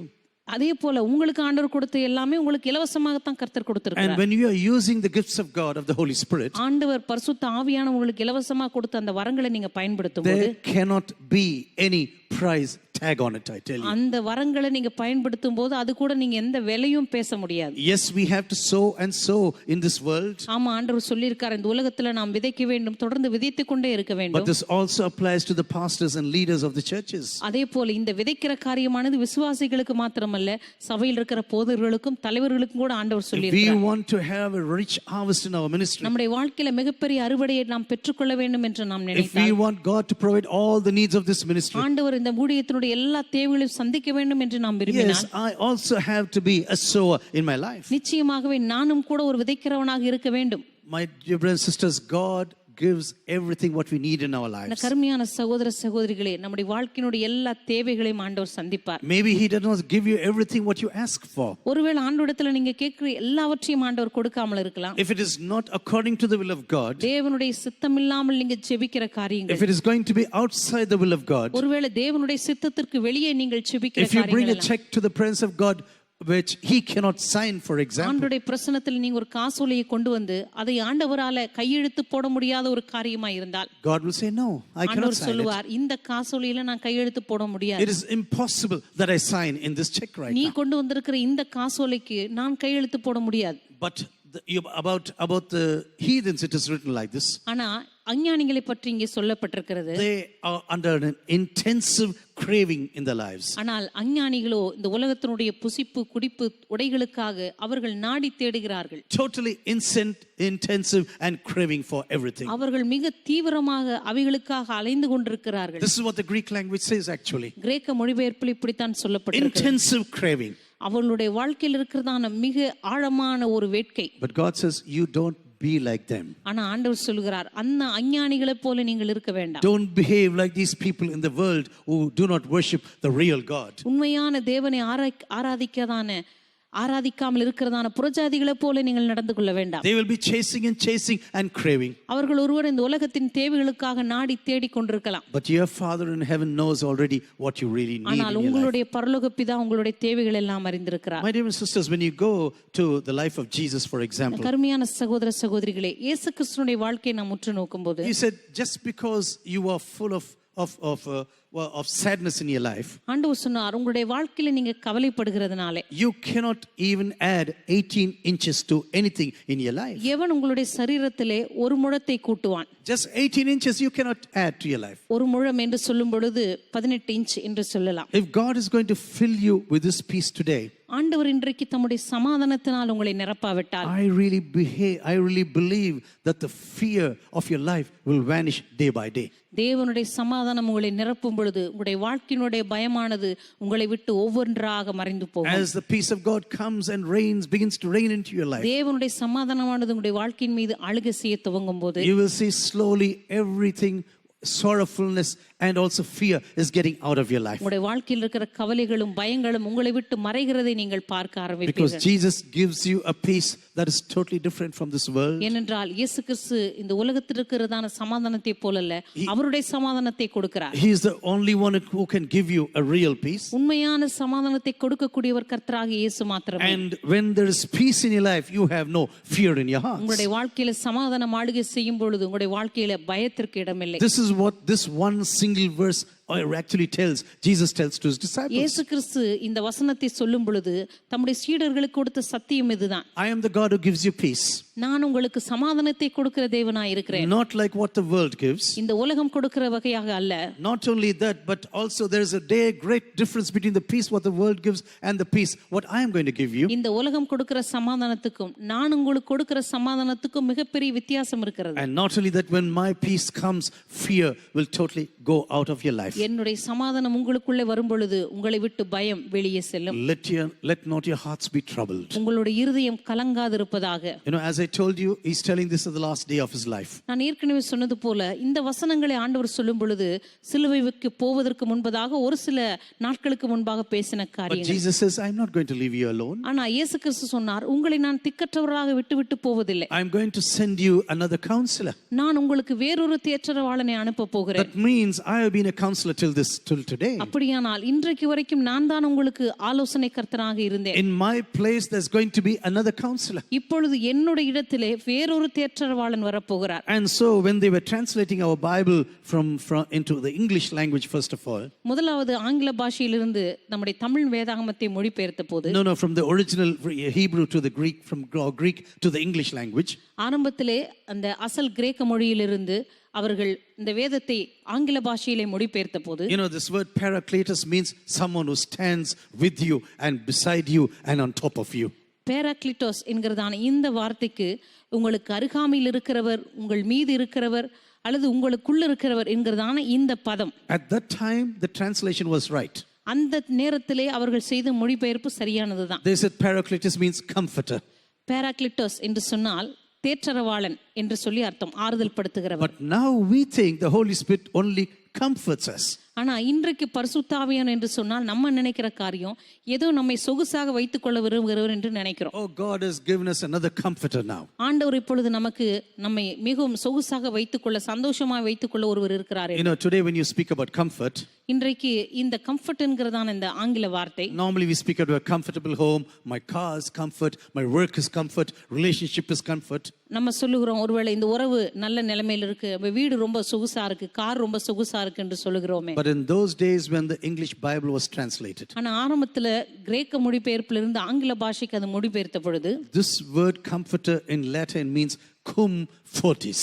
அதே போல உங்களுக்கு ஆண்டவர் கொடுத்த எல்லாமே உங்களுக்கு இலவசமாக தான் கர்த்தர் கொடுத்திருக்கிறார். And when you are using the gifts of God, of the Holy Spirit, ஆண்டவர் பரிசுத்த ஆவியான உங்களுக்கு இலவசமாக கொடுத்த அந்த வரங்களை நீங்க பயன்படுத்தும்போது, there cannot be any price tag on it, I tell you. அந்த வரங்களை நீங்க பயன்படுத்தும் போது அது கூட நீங்க எந்த விலையும் பேச முடியாது. Yes, we have to sow and sow in this world. ஆமா, ஆண்டவர் சொல்லியிருக்கார், இந்த உலகத்துல நாம் விதைக்க வேண்டும், தொடர்ந்து விதைத்துக் கொண்டே இருக்க வேண்டும். But this also applies to the pastors and leaders of the churches. அதே போல இந்த விதைக்கிற காரியமானது விசுவாசிகளுக்கு மாத்திரமல்ல, சபையில் இருக்கிற போதகர்களுக்கும் தலைவர்களுக்கும் கூட ஆண்டவர் சொல்லியிருக்கிறார். We want to have a rich harvest in our ministry. நம்முடைய வாழ்க்கையில மிகப்பெரிய அறுவடையை நாம் பெற்றுக்கொள்ள வேண்டும் என்று நாம் நினைத்தால், if we want God to provide all the needs of this ministry, ஆண்டவர் இந்த ஊழியத்தினுடைய எல்லா தேவைகளையும் சந்திக்க வேண்டும் என்று நாம் விரும்பினால், yes, I also have to be a sower in my life. நிச்சயமாகவே நானும் கூட ஒரு விதைக்கிறவனாக இருக்க வேண்டும். My dear brothers and sisters, God gives everything what we need in our lives. கருமையான சகோதர சகோதரிகளே, நம்முடைய வாழ்க்கையினுடைய எல்லா தேவைகளையும் ஆண்டவர் சந்திப்பார். Maybe he does not give you everything what you ask for. ஒருவேளை ஆண்டவரிடத்துல நீங்க கேட்கிற எல்லாவற்றையும் ஆண்டவர் கொடுக்காமல் இருக்கலாம். If it is not according to the will of God, தேவனுடைய சித்தம் இல்லாமல் நீங்க ஜெபிக்கிற காரியங்கள், if it is going to be outside the will of God, ஒருவேளை தேவனுடைய சித்தத்திற்கு வெளியே நீங்கள் ஜெபிக்கிற if you bring காரியங்கள், a check to the presence of God which he cannot sign, for example. ஆண்டவருடைய பிரசன்னத்தில் நீங்க ஒரு காசோலையை கொண்டு வந்து அதை ஆண்டவரால கையெழுத்து போட முடியாத ஒரு காரியமா இருந்தால் God will say, no, I cannot ஆண்டவர் sign it. சொல்லுவார், இந்த காசோலையில நான் கையெழுத்து போட முடியாது. It is impossible that I sign in this check right நீ now. கொண்டு வந்திருக்கிற இந்த காசோலைக்கு நான் கையெழுத்து போட முடியாது. But about the heathens, it is written like this. ஆனா அஞ்ஞானிகளை பற்றி இங்கே சொல்லப்பட்டிருக்கிறது. They are under an intensive craving in their lives. ஆனால் அஞ்ஞானிகளோ இந்த உலகத்தினுடைய புசிப்பு குடிப்பு உடைகளுக்காக அவர்கள் நாடி தேடுகிறார்கள். Totally intensive and craving for everything. அவர்கள் மிக தீவிரமாக அவைகளுக்காக அலைந்து கொண்டிருக்கிறார்கள். This is what the Greek language says actually. கிரேக்க மொழிபெயர்ப்பில் இப்படித்தான் சொல்லப்பட்டிருக்கிறது. Intensive craving. அவர்களுடைய வாழ்க்கையில் இருக்கிறதான மிக ஆழமான ஒரு வேட்கை. But God says, you don't be like them. ஆனா ஆண்டவர் சொல்கிறார், அந்த அஞ்ஞானிகளைப் போல நீங்கள் இருக்க வேண்டாம். Don't behave like these people in the world who do not worship the real God. உண்மையான தேவனை ஆராதிக்காமல் இருக்கிறதான புறஜாதிகளைப் போல நீங்கள் நடந்து கொள்ள வேண்டாம். They will be chasing and craving. அவர்கள் ஒருவர் இந்த உலகத்தின் தேவைகளுக்காக நாடி தேடிக் கொண்டிருக்கலாம். But your Father in heaven knows already what you really need. ஆனால் உங்களுடைய பரலோக பிதா உங்களுடைய தேவைகள் எல்லாம் அறிந்திருக்கிறார். My dear sisters, when you go to the life of Jesus, for example, கருமையான சகோதர சகோதரிகளே, இயேசு கிறிஸ்துவினுடைய வாழ்க்கையை நாம் உற்று நோக்கும்போது, he said, just because you are full of sadness in your life, ஆண்டவர் சொன்னார், உங்களுடைய வாழ்க்கையில நீங்க கவலைப்படுகிறதுனால you cannot even add 18 inches to anything in your life. எவன் உங்களுடைய சரீரத்திலே ஒரு முழத்தை கூட்டுவான்? Just 18 inches you cannot add to your life. ஒரு முழம் என்று சொல்லும் பொழுது 18 இன்ச் என்று சொல்லலாம். If God is going to fill you with this peace today, ஆண்டவர் இன்றைக்கு தம்முடைய சமாதானத்தினால் உங்களை நிரப்பாவிட்டால், I really believe that the fear of your life will vanish day by day. தேவனுடைய சமாதானம் உங்களை நிரப்பும் பொழுது உங்களுடைய வாழ்க்கையினுடைய பயமானது உங்களை விட்டு ஒவ்வொன்றாக மறைந்து போகும். As the peace of God comes and begins to reign into your life, தேவனுடைய சமாதானமானது உங்களுடைய வாழ்க்கையின் மீது ஆளுகை செய்ய துவங்கும் போது, you will see slowly everything, sorrowfulness and also fear is getting out of your life. உங்களுடைய வாழ்க்கையில் இருக்கிற கவலைகளும் பயங்களும் உங்களை விட்டு மறைகிறதை நீங்கள் பார்க்க ஆரம்பிப்பீர்கள். Because Jesus gives you a peace that is totally different from this world. ஏனென்றால் இயேசு கிறிஸ்து இந்த உலகத்தில் இருக்கிறதான சமாதானத்தை போலல்ல, அவருடைய சமாதானத்தை கொடுக்கிறார். He is the only one who can give you a real peace. உண்மையான சமாதானத்தை கொடுக்கக்கூடியவர் கர்த்தராகிய இயேசு மாத்திரமே. And when there is peace in your life, you have no fear in your heart. உங்களுடைய வாழ்க்கையில சமாதானம் ஆளுகை செய்யும் பொழுது உங்களுடைய வாழ்க்கையில பயத்திற்கு இடமில்லை. This is what this one single verse actually Jesus tells to his disciples. இயேசு கிறிஸ்து இந்த வசனத்தை சொல்லும் பொழுது தம்முடைய சீடர்களுக்கு கொடுத்த சத்தியம் இதுதான். I am the God who gives you peace. நான் உங்களுக்கு சமாதானத்தை கொடுக்கிற தேவனாய் இருக்கிறேன். Not like what the world gives. இந்த உலகம் கொடுக்கிற வகையாக அல்ல. Not only that, but also there is a great difference between the peace what the world gives and the peace what I am going to give you. இந்த உலகம் கொடுக்கிற சமாதானத்துக்கும் நான் உங்களுக்கு கொடுக்கிற சமாதானத்துக்கும் மிகப்பெரிய வித்தியாசம் இருக்கிறது. And not only that, when my peace comes, fear will totally go out of your life. என்னுடைய சமாதானம் உங்களுக்குள்ளே வரும் பொழுது உங்களை விட்டு பயம் வெளியே செல்லும். Let not your hearts be troubled. உங்களுடைய இருதயம் கலங்காதிருப்பதாக. You know, as I told you, he's telling this on the last day of his life. நான் ஏற்கனவே சொன்னது போல இந்த வசனங்களை ஆண்டவர் சொல்லும் பொழுது சிலுவைக்கு போவதற்கு முன்பதாக ஒரு சில நாட்களுக்கு முன்பாக பேசின காரியங்கள். But Jesus says, I'm not going to leave you alone. ஆனா இயேசு கிறிஸ்து சொன்னார், உங்களை நான் திக்கற்றவராக விட்டு போவதில்லை. I'm going to send you another counselor. நான் உங்களுக்கு வேறொரு தேற்றரவாளனை அனுப்ப போகிறேன். That means I have been a counselor till today. அப்படியானால் இன்றைக்கு வரைக்கும் நான் தான் உங்களுக்கு ஆலோசனை கர்த்தராக இருந்தேன். In my place there's going to be another counselor. இப்பொழுது என்னுடைய இடத்திலே வேறொரு தேற்றரவாளன் வரப்போகிறார். And so when they were translating our Bible from into the English language, first of all, முதலாவது ஆங்கில பாஷையிலிருந்து நம்முடைய தமிழ் வேதாகமத்தை மொழிபெயர்த்த போது, no from the original Hebrew to the Greek, from Greek to the English language, ஆரம்பத்திலே அந்த அசல் கிரேக்க மொழியிலிருந்து அவர்கள் இந்த வேதத்தை ஆங்கில பாஷையிலே மொழிபெயர்த்த போது, you know, this word Paracletus means someone who stands with you and beside you and on top of you. பேராக்லிட்டோஸ் என்கிறதான இந்த வார்த்தைக்கு உங்களுக்கு அருகாமையில் இருக்கிறவர், உங்கள் மீது இருக்கிறவர் அல்லது உங்களுக்குள்ள இருக்கிறவர் என்கிறதான இந்த பதம். At that time the translation was right. அந்த நேரத்திலே அவர்கள் செய்த மொழிபெயர்ப்பு சரியானதுதான். They said Paracletus means comforter. பேராக்லிட்டோஸ் என்று சொன்னால் தேற்றரவாளன் என்று சொல்லி அர்த்தம், ஆறுதல் படுத்துகிறவர். But now we think the Holy Spirit only comforts us. ஆனா இன்றைக்கு பரிசுத்த ஆவியானவர் என்று சொன்னால் நம்ம நினைக்கிற காரியம் ஏதோ நம்மை சொகுசாக வைத்துக் கொள்ள விரும்புகிறவர் என்று நினைக்கிறோம். Oh, God has given us another comforter now. ஆண்டவர் இப்பொழுது நமக்கு நம்மை மிகவும் சொகுசாக வைத்துக்கொள்ள சந்தோஷமாக வைத்துக்கொள்ள ஒருவர் இருக்கிறார். You know, today when you speak about comfort, இன்றைக்கு இந்த கம்ஃபர்ட் என்கிறதான இந்த ஆங்கில வார்த்தை, normally we speak about a comfortable home, my car is comfort, my work is comfort, relationship is comfort. நம்ம சொல்லுகிறோம் ஒருவேளை இந்த உறவு நல்ல நிலைமையில இருக்கு, வீடு ரொம்ப சொகுசா இருக்கு, கார் ரொம்ப சொகுசா இருக்கு என்று சொல்லுகிறோமே. But in those days when the English Bible was translated, ஆனா ஆரம்பத்துல கிரேக்க மொழிபெயர்ப்புல இருந்து ஆங்கில பாஷைக்கு அது மொழிபெயர்த்த பொழுது this word comforter in Latin means cum fortis.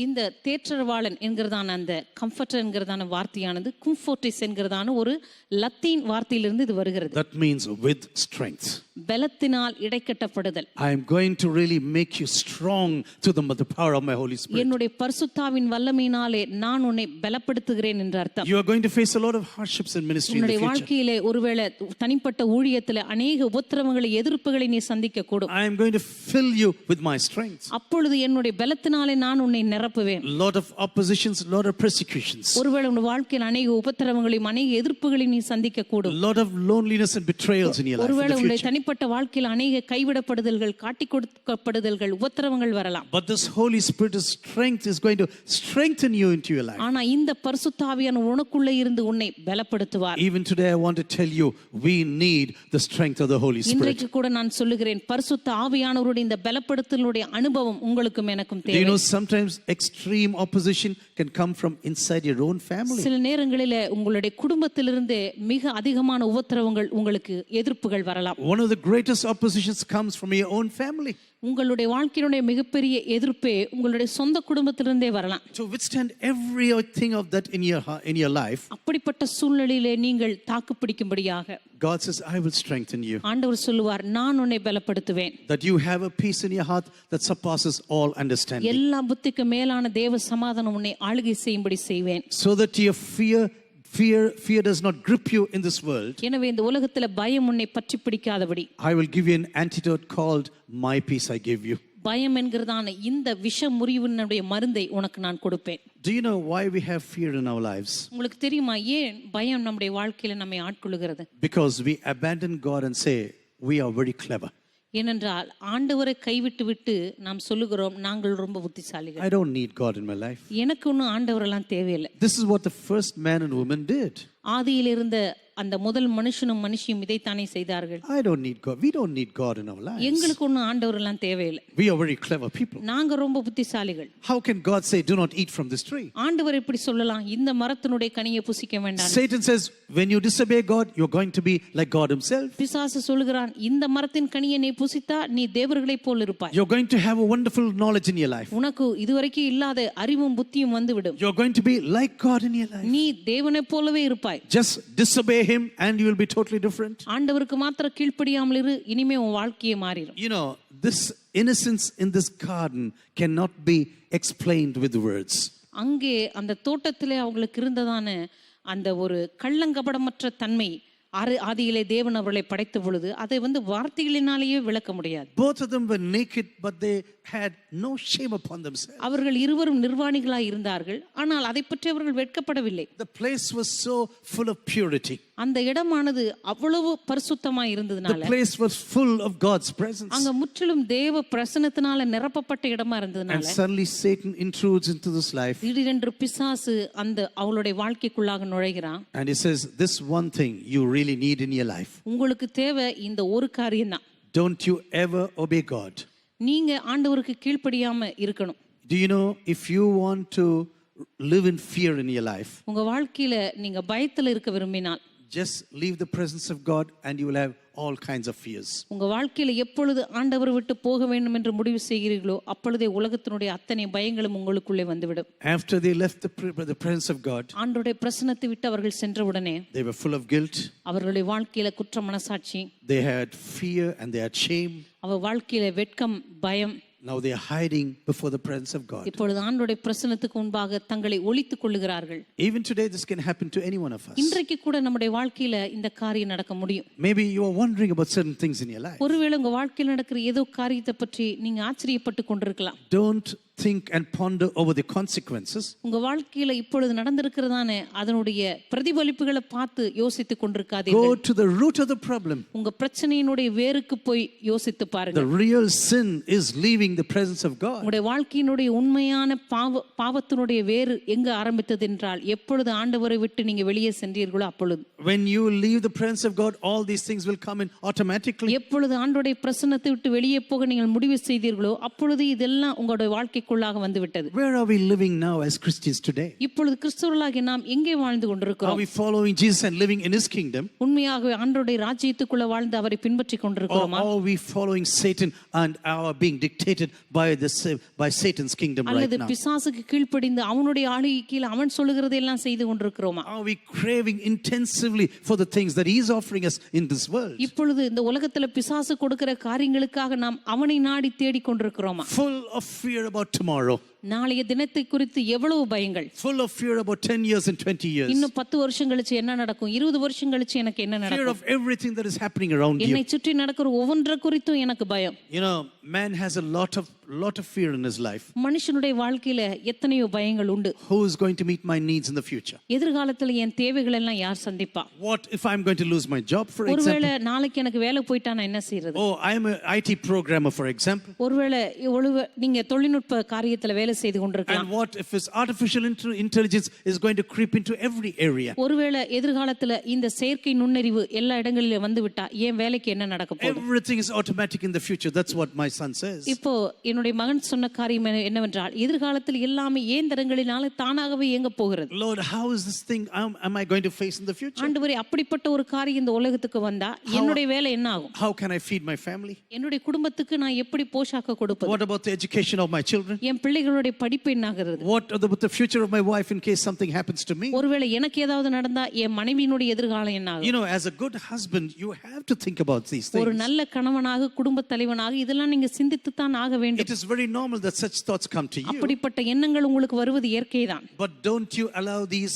இந்த தேற்றரவாளன் என்கிறதான அந்த கம்ஃபர்டர் என்கிறதான வார்த்தையானது கும்ஃபோர்டிஸ் என்கிறதான ஒரு லத்தீன் வார்த்தையிலிருந்து இது வருகிறது. That means with strength. பலத்தினால் இடைக்கட்டப்படுதல். I am going to really make you strong through the power of my Holy Spirit. என்னுடைய பரிசுத்தாவின் வல்லமையினாலே நான் உன்னை பலப்படுத்துகிறேன் என்ற அர்த்தம். You are going to face a lot of hardships in ministry in the உன்னுடைய future. வாழ்க்கையிலே ஒருவேளை தனிப்பட்ட ஊழியத்திலே अनेक உபத்திரவங்களை எதிர்ப்புகளை நீ சந்திக்க கூடும். I am going to fill you with my strength. அப்பொழுது என்னுடைய பலத்தினாலே நான் உன்னை நிரப்புவேன். Lot of oppositions, lot of persecutions. ஒருவேளை உன் வாழ்க்கையில் अनेक உபத்திரவங்களையும் अनेक எதிர்ப்புகளையும் நீ சந்திக்க கூடும். Lot of loneliness and betrayals in your life. ஒருவேளை உன்னுடைய தனிப்பட்ட வாழ்க்கையில் अनेक கைவிடப்படுதல்கள், காட்டிக் கொடுக்கப்படுதல்கள், உபத்திரவங்கள் வரலாம். But this Holy Spirit's strength is going to strengthen you into your life. ஆனா இந்த பரிசுத்த ஆவியானவர் உனக்குள்ளே இருந்து உன்னை பலப்படுத்துவார். Even today I want to tell you, we need the strength of the Holy Spirit. இன்றைக்கு கூட நான் சொல்லுகிறேன், பரிசுத்த ஆவியானவருடைய இந்த பலப்படுத்தலுடைய அனுபவம் உங்களுக்கும் எனக்கும் தேவை. You know, sometimes extreme opposition can come from inside your own family. சில நேரங்களிலே உங்களுடைய குடும்பத்திலிருந்து மிக அதிகமான உபத்திரவங்கள், உங்களுக்கு எதிர்ப்புகள் வரலாம். One of the greatest oppositions comes from your own family. உங்களுடைய வாழ்க்கையினுடைய மிகப்பெரிய எதிர்ப்பே உங்களுடைய சொந்த குடும்பத்திலிருந்தே வரலாம். To withstand everything of that in your life, அப்படிப்பட்ட சூழ்நிலையிலே நீங்கள் தாக்கு பிடிக்கும்படியாக God says, I will strengthen you. ஆண்டவர் சொல்லுவார், நான் உன்னை பலப்படுத்துவேன். That you have a peace in your heart that surpasses all understanding. எல்லா புத்திக்கு மேலான தேவ சமாதானம் உன்னை ஆளுகை செய்யும்படி செய்வேன். So that your fear does not grip you in this world. எனவே இந்த உலகத்துல பயம் உன்னை பற்றி பிடிக்காதபடி I will give you an antidote called my peace I give you. பயம் என்கிறதான இந்த விஷ முறிவினுடைய மருந்தை உனக்கு நான் கொடுப்பேன். Do you know why we have fear in our lives? உங்களுக்கு தெரியுமா ஏன் பயம் நம்முடைய வாழ்க்கையில நம்மை ஆட்கொள்கிறது? Because we abandon God and say we are very clever. ஏனென்றால் ஆண்டவரை கைவிட்டு விட்டு நாம் சொல்லுகிறோம், நாங்கள் ரொம்ப புத்திசாலிகள், I don't need God in my life. எனக்கு ஒன்றும் ஆண்டவரெல்லாம் தேவையில்லை. This is what the first man and woman did. ஆதியில் இருந்த அந்த முதல் மனுஷனும் மனுஷியும் இதைத்தானே செய்தார்கள். I don't need God. We don't need God in our lives. எங்களுக்கு ஒன்றும் ஆண்டவரெல்லாம் தேவையில்லை. We are very clever people. நாங்க ரொம்ப புத்திசாலிகள். How can God say do not eat from this tree? ஆண்டவர் எப்படி சொல்லலாம் இந்த மரத்தினுடைய கனியை புசிக்க வேண்டாம்? Satan says when you disobey God you're going to be like God himself. பிசாசு சொல்கிறான், இந்த மரத்தின் கனியை நீ புசித்தா நீ தேவர்களைப் போல இருப்பாய். You're going to have a wonderful knowledge in your life. உனக்கு இதுவரைக்கும் இல்லாத அறிவும் புத்தியும் வந்துவிடும். You're going to be like God in your life. நீ தேவனைப் போலவே இருப்பாய். Just disobey him and you will be totally different. ஆண்டவருக்கு மாத்திரம் கீழ்ப்படியாமல் இரு, இனிமே உன் வாழ்க்கையே மாறிடும். You know, this innocence in this garden cannot be explained with words. அங்கே அந்த தோட்டத்திலே அவங்களுக்கு இருந்ததான அந்த ஒரு கள்ளங்கபடமற்ற தன்மை, ஆதியிலே தேவன் அவர்களை படைத்த பொழுது அதை வார்த்தைகளினாலேயே விளக்க முடியாது. Both of them were naked but they had no shame upon themselves. அவர்கள் இருவரும் நிர்வாணிகளாய் இருந்தார்கள், ஆனால் அதை பற்றி அவர்கள் வெட்கப்படவில்லை. The place was so full of purity. அந்த இடமானது அவ்வளவு பரிசுத்தமாய் இருந்ததனால, the place was full of God's presence. அங்க முற்றிலும் தேவ பிரசன்னத்தினால நிரப்பப்பட்ட இடமா இருந்ததனால, and suddenly Satan intrudes into this life. திடீரென்று பிசாசு அந்த அவளுடைய வாழ்க்கைக்குள்ளாக நுழைகிறான். And he says this one thing you really need in your life. உங்களுக்கு தேவை இந்த ஒரு காரியம் தான். Don't you ever obey God. நீங்க ஆண்டவருக்கு கீழ்ப்படியாம இருக்கணும். Do you know if you want to live in fear in your life, உங்க வாழ்க்கையில நீங்க பயத்துல இருக்க விரும்பினால், just leave the presence of God and you will have all kinds of fears. உங்க வாழ்க்கையில எப்பொழுது ஆண்டவரை விட்டு போக வேண்டும் என்று முடிவு செய்கிறீர்களோ அப்பொழுதே உலகத்தினுடைய அத்தனை பயங்களும் உங்களுக்குள்ளே வந்துவிடும். After they left the presence of God, ஆண்டவருடைய பிரசன்னத்தை விட்டு அவர்கள் சென்றவுடனே they were full of guilt. அவர்களுடைய வாழ்க்கையில குற்ற மனசாட்சி, they had fear and they had shame. அவர் வாழ்க்கையில வெட்கம், பயம். Now they are hiding before the presence of God. இப்பொழுது ஆண்டவருடைய பிரசன்னத்துக்கு முன்பாக தங்களை ஒளித்துக் கொள்ளுகிறார்கள். Even today this can happen to any one of us. இன்றைக்கு கூட நம்முடைய வாழ்க்கையில இந்த காரியம் நடக்க முடியும். Maybe you are wondering about certain things in your life. ஒருவேளை உங்க வாழ்க்கையில் நடக்கிற ஏதோ காரியத்தை பற்றி நீங்க ஆச்சரியப்பட்டு கொண்டிருக்கலாம். Don't think and ponder over the consequences, உங்க வாழ்க்கையில இப்பொழுது நடந்திருக்கிறதான அதனுடைய பிரதிபலிப்புகளை பார்த்து யோசித்துக் கொண்டிருக்காதீர்கள். go to the root of the problem. உங்க பிரச்சனையினுடைய வேருக்கு போய் யோசித்து பாருங்க. The real sin is leaving the presence of God. உங்களுடைய வாழ்க்கையினுடைய உண்மையான பாவத்தினுடைய வேறு எங்க ஆரம்பித்தது என்றால் எப்பொழுது ஆண்டவரை விட்டு நீங்க வெளியே சென்றீர்களோ அப்பொழுது. When you leave the presence of God, all these things will come in automatically. எப்பொழுது ஆண்டவருடைய பிரசன்னத்தை விட்டு வெளியே போக நீங்கள் முடிவு செய்தீர்களோ அப்பொழுது இதெல்லாம் உங்களுடைய வாழ்க்கைக்குள்ளாக வந்து விட்டது. Where are we living now as Christians today? இப்பொழுது கிறிஸ்தவர்களாகிய நாம் எங்கே வாழ்ந்து Are கொண்டிருக்கிறோம்? we following Jesus and living in his kingdom? உண்மையாகவே ஆண்டவருடைய ராஜ்யத்துக்குள்ள வாழ்ந்து அவரை பின்பற்றி Or கொண்டிருக்கிறோமா? are we following Satan and are being dictated by Satan's kingdom right அல்லது now? பிசாசுக்கு கீழ்ப்படிந்து அவனுடைய ஆளுகை கீழ் அவன் சொல்லுகிறதெல்லாம் செய்து கொண்டிருக்கிறோமா? Are we craving intensively for the things that he is offering us in this world? இப்பொழுது இந்த உலகத்துல பிசாசு கொடுக்கிற காரியங்களுக்காக நாம் அவனை நாடி தேடிக் கொண்டிருக்கிறோமா? Full of fear about tomorrow. நாளைய தினத்தை குறித்து எவ்வளவு பயங்கள். Full of fear about 10 years and 20 years. இன்னும் 10 வருஷம் கழிச்சு என்ன நடக்கும், 20 வருஷம் கழிச்சு எனக்கு என்ன Fear நடக்கும், of everything that is happening around you. என்னை சுற்றி நடக்கிற ஒவ்வொன்றை குறித்தும் எனக்கு பயம். You know, man has a lot of fear in his life. மனுஷனுடைய வாழ்க்கையில எத்தனையோ பயங்கள் உண்டு. Who is going to meet my needs in the future? எதிர்காலத்துல என் தேவைகள் எல்லாம் யார் சந்திப்பா? What if I'm going to lose my job, for ஒருவேளை example? நாளைக்கு எனக்கு வேலை போயிட்டா நான் என்ன செய்யறது? Oh, I'm an IT programmer, for example. ஒருவேளை நீங்க தொழில்நுட்ப காரியத்துல வேலை செய்து கொண்டிருக்கலாம். And what if this artificial intelligence is going to creep into every area? ஒருவேளை எதிர்காலத்துல இந்த செயற்கை நுண்ணறிவு எல்லா இடங்களிலும் வந்து விட்டா என் வேலைக்கு என்ன நடக்க போகுது? Everything is automatic in the future. That's what my son says. இப்போ என்னுடைய மகன் சொன்ன காரியம் என்னவென்றால் எதிர்காலத்தில் எல்லாமே இயந்திரங்களினால தானாகவே இயங்க போகிறது. Lord, how is this thing am I going to face in the future? ஆண்டவரே, அப்படிப்பட்ட ஒரு காரியம் இந்த உலகத்துக்கு வந்தா என்னுடைய வேலை என்ன ஆகும்? How can I feed my family? என்னுடைய குடும்பத்துக்கு நான் எப்படி போஷாக்கு கொடுப்பது? What about the education of my children? என் பிள்ளைகளுடைய படிப்பு என்ன ஆகிறது? What about the future of my wife in case something happens to me? ஒருவேளை எனக்கு ஏதாவது நடந்தா என் மனைவியினுடைய எதிர்காலம் என்ன ஆகும்? You know, as a good husband, you have to think about these ஒரு things. நல்ல கணவனாக குடும்ப தலைவனாக இதெல்லாம் நீங்க சிந்தித்து தான் ஆக வேண்டும். It is very normal that such thoughts come to you. அப்படிப்பட்ட எண்ணங்கள் உங்களுக்கு வருவது இயற்கைதான். But don't you allow this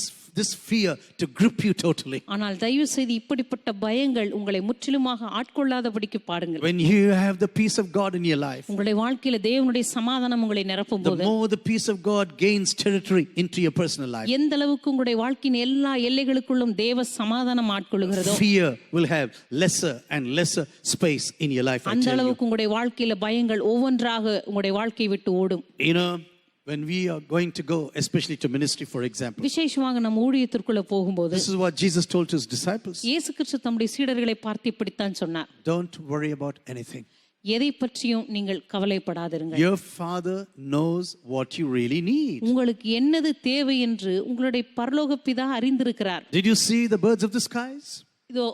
fear to grip you totally. ஆனால் தயவு செய்து இப்படிப்பட்ட பயங்கள் உங்களை முற்றிலுமாக ஆட்கொள்ளாதபடிக்கு பாருங்கள். When you have the peace of God in your life, உங்களுடைய வாழ்க்கையில தேவனுடைய சமாதானம் உங்களை நிரப்பும் the போது more the peace of God gains territory into your personal life, எந்த அளவுக்கு உங்களுடைய வாழ்க்கையின் எல்லா எல்லைகளுக்குள்ளும் தேவ சமாதானம் ஆட்கொள்கிறதோ fear will have lesser and lesser space in your life. I அந்த tell you. அளவுக்கு உங்களுடைய வாழ்க்கையில பயங்கள் ஒவ்வொன்றாக உங்களுடைய வாழ்க்கையை விட்டு ஓடும். You know, when we are going to go, especially to ministry, for example, விசேஷமாக நம்ம ஊழியத்திற்குள்ள போகும்போது this is what Jesus told to his disciples. இயேசு கிறிஸ்து தம்முடைய சீடர்களை பார்த்து இப்படித்தான் சொன்னார். Don't worry about anything. எதை பற்றியும் நீங்கள் கவலைப்படாதிருங்கள். Your Father knows what you really need. உங்களுக்கு என்னது தேவை என்று உங்களுடைய பரலோக பிதா அறிந்திருக்கிறார். Did you see the birds of the skies? இதோ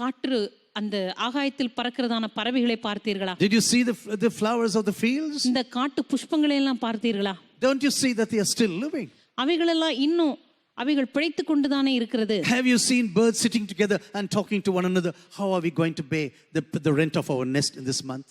காற்று அந்த ஆகாயத்தில் பறக்கிறதான பறவைகளை பார்த்தீர்களா? Did you see the flowers of the fields? இந்த காட்டு புஷ்பங்களை எல்லாம் பார்த்தீர்களா? Don't you see that they are still living? அவைகளெல்லாம் இன்னும் அவைகள் பிழைத்துக் கொண்டுதானே இருக்கிறது. Have you seen birds sitting together and talking to one another? How are we going to pay the rent of our nest in this month?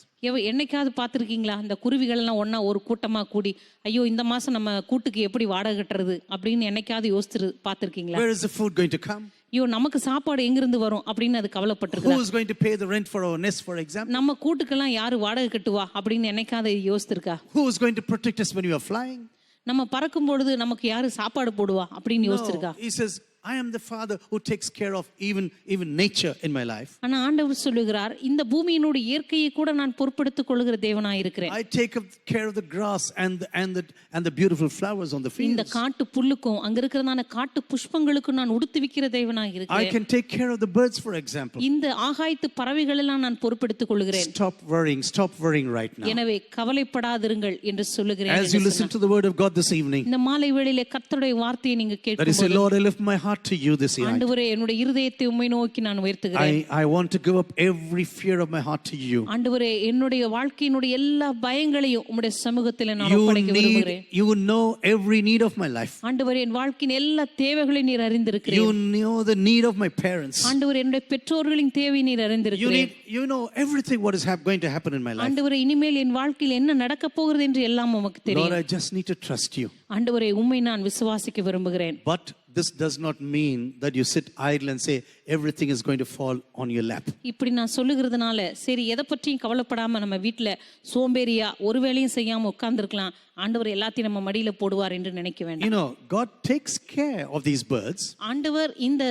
என்னைக்காவது பார்த்திருக்கீங்களா இந்த குருவிகள் எல்லாம் ஒண்ணா ஒரு கூட்டமா கூடி ஐயோ இந்த மாசம் நம்ம கூட்டுக்கு எப்படி வாடகை கட்டுறது அப்படின்னு என்னைக்காவது யோசிச்சு பார்த்திருக்கீங்களா? Where is the food going to come? ஐயோ நமக்கு சாப்பாடு எங்கிருந்து வரும் அப்படின்னு அது கவலைப்பட்டிருக்கா? Who is going to pay the rent for our nest, for example? நம்ம கூட்டுக்கெல்லாம் யாரு வாடகை கட்டுவா அப்படின்னு என்னைக்காவது யோசிச்சிருக்கா? Who is going to protect us when we are flying? நம்ம பறக்கும் பொழுது நமக்கு யாரு சாப்பாடு போடுவா அப்படின்னு யோசிச்சிருக்கா? He says, I am the Father who takes care of even nature in my life. ஆனா ஆண்டவர் சொல்லுகிறார் இந்த பூமியினுடைய இயற்கையை கூட நான் பொறுப்பெடுத்துக் கொள்கிற தேவனாய் இருக்கிறேன். I take care of the grass and the beautiful flowers on the fields. இந்த காட்டு புல்லுக்கும் அங்க இருக்கிறதான காட்டு புஷ்பங்களுக்கும் நான் உடுத்துவிக்கிற தேவனாய் I இருக்கிறேன். can take care of the birds, for example. இந்த ஆகாயத்து பறவைகள் எல்லாம் நான் பொறுப்பெடுத்துக் கொள்கிறேன். Stop worrying right now. எனவே கவலைப்படாதிருங்கள் என்று சொல்லுகிறேன். As you listen to the word of God this evening, இந்த மாலை வேளையிலே கர்த்தருடைய வார்த்தையை நீங்க that you say, கேட்கும்போது Lord, I lift my heart to you this evening. ஆண்டவரே என்னுடைய இருதயத்தை உம்மை நோக்கி நான் உயர்த்துகிறேன். I want to give up every fear of my heart to you. ஆண்டவரே என்னுடைய வாழ்க்கையினுடைய எல்லா பயங்களையும் உம்முடைய சமூகத்தில் நான் ஒப்படைக்க விரும்புகிறேன். You know every need of my life. ஆண்டவரே என் வாழ்க்கையின் எல்லா தேவைகளையும் நீர் அறிந்திருக்கிறீர். You know the need of my parents. ஆண்டவரே என்னுடைய பெற்றோர்களின் தேவை நீர் அறிந்திருக்கிறீர். You know everything what is going to happen in my life. ஆண்டவரே இனிமேல் என் வாழ்க்கையில் என்ன நடக்க போகிறது என்று எல்லாம் உமக்கு தெரியும். Lord, I just need to trust you. ஆண்டவரே உம்மை நான் விசுவாசிக்க விரும்புகிறேன். But this does not mean that you sit idle and say everything is going to fall on your lap. இப்படி நான் சொல்லுகிறதுனால சரி எதை பற்றியும் கவலைப்படாம நம்ம வீட்டுல சோம்பேறியா ஒரு வேலையும் செய்யாம உட்கார்ந்துருக்கலாம், ஆண்டவர் எல்லாத்தையும் நம்ம மடியில போடுவார் என்று நினைக்க வேண்டாம். You know, God takes care of these birds. ஆண்டவர் இந்த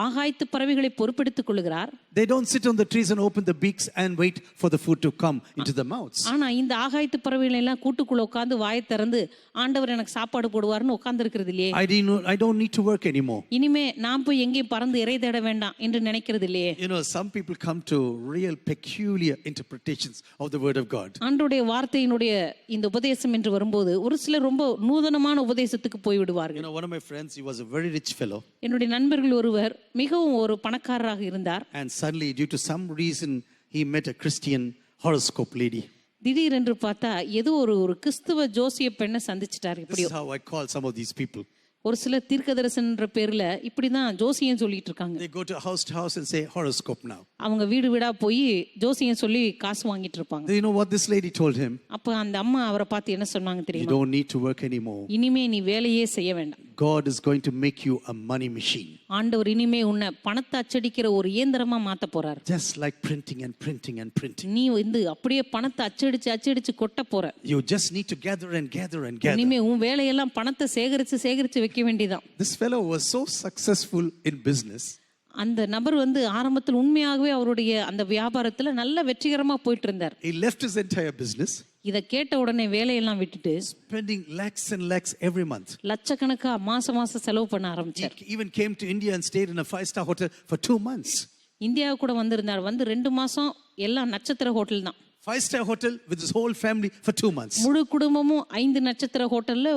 ஆகாயத்து பறவைகளை பொறுப்பெடுத்துக் கொள்கிறார். They don't sit on the trees and open the beaks and wait for the food to come into the mouths. ஆனா இந்த ஆகாயத்து பறவைகள் எல்லாம் கூட்டுக்குள்ள உட்கார்ந்து வாயை திறந்து ஆண்டவர் எனக்கு சாப்பாடு போடுவார்னு உட்கார்ந்து இருக்கிறது இல்லையே. I don't need to work anymore. இனிமே நான் போய் எங்கேயும் பறந்து இறை தேட வேண்டாம் என்று நினைக்கிறது இல்லையே. You know, some people come to real peculiar interpretations of the word of God. ஆண்டவருடைய வார்த்தையினுடைய இந்த உபதேசம் என்று வரும்போது ஒரு சிலர் ரொம்ப நூதனமான உபதேசத்துக்கு போய் விடுவார்கள். You know, one of my friends, he was a very rich fellow. என்னுடைய நண்பர்கள் ஒருவர் மிகவும் ஒரு பணக்காரராக இருந்தார். And suddenly, due to some reason, he met a Christian horoscope lady. திடீரென்று பார்த்தா ஏதோ ஒரு கிறிஸ்துவ ஜோசிய பெண்ணை சந்திச்சிட்டார். This is how I call some of these people. ஒரு சில தீர்க்கதரிசனன்ற பேர்ல இப்படிதான் ஜோசியம் சொல்லிட்டு இருக்காங்க. They go to house and say horoscope now. அவங்க வீடு வீடா போய் ஜோசியம் சொல்லி காசு வாங்கிட்டு இருப்பாங்க. Do you know what this lady told him? அப்ப அந்த அம்மா அவரை பார்த்து என்ன சொன்னாங்க You தெரியுமா? don't need to work anymore. இனிமே நீ வேலையே செய்ய வேண்டாம். God is going to make you a money machine. ஆண்டவர் இனிமே உன்னை பணத்தை அச்சடிக்கிற ஒரு இயந்திரமா மாத்த போறார். Just like printing and printing and printing. நீ வந்து அப்படியே பணத்தை அச்சடிச்சு கொட்ட போற. You just need to gather and gather and gather. இனிமே உன் வேலையெல்லாம் பணத்தை சேகரிச்சு வைக்க வேண்டியதான். This fellow was so successful in business. அந்த நபர் வந்து ஆரம்பத்தில் உண்மையாகவே அவருடைய அந்த வியாபாரத்துல நல்ல வெற்றிகரமா போயிட்டு இருந்தார். He left his entire business. இத கேட்ட உடனே வேலையெல்லாம் விட்டுட்டு spending lakhs and lakhs every month. லட்சக்கணக்கா மாசம் செலவு பண்ண ஆரம்பிச்சார். He even came to India and stayed in a 5-star hotel for 2 months. இந்தியாவுக்கு கூட வந்திருந்தார். வந்து 2 மாசம் எல்லாம் நட்சத்திர ஹோட்டல் தான். 5-star hotel with his whole family for 2 months. முழு குடும்பமும் 5 நட்சத்திர ஹோட்டல்ல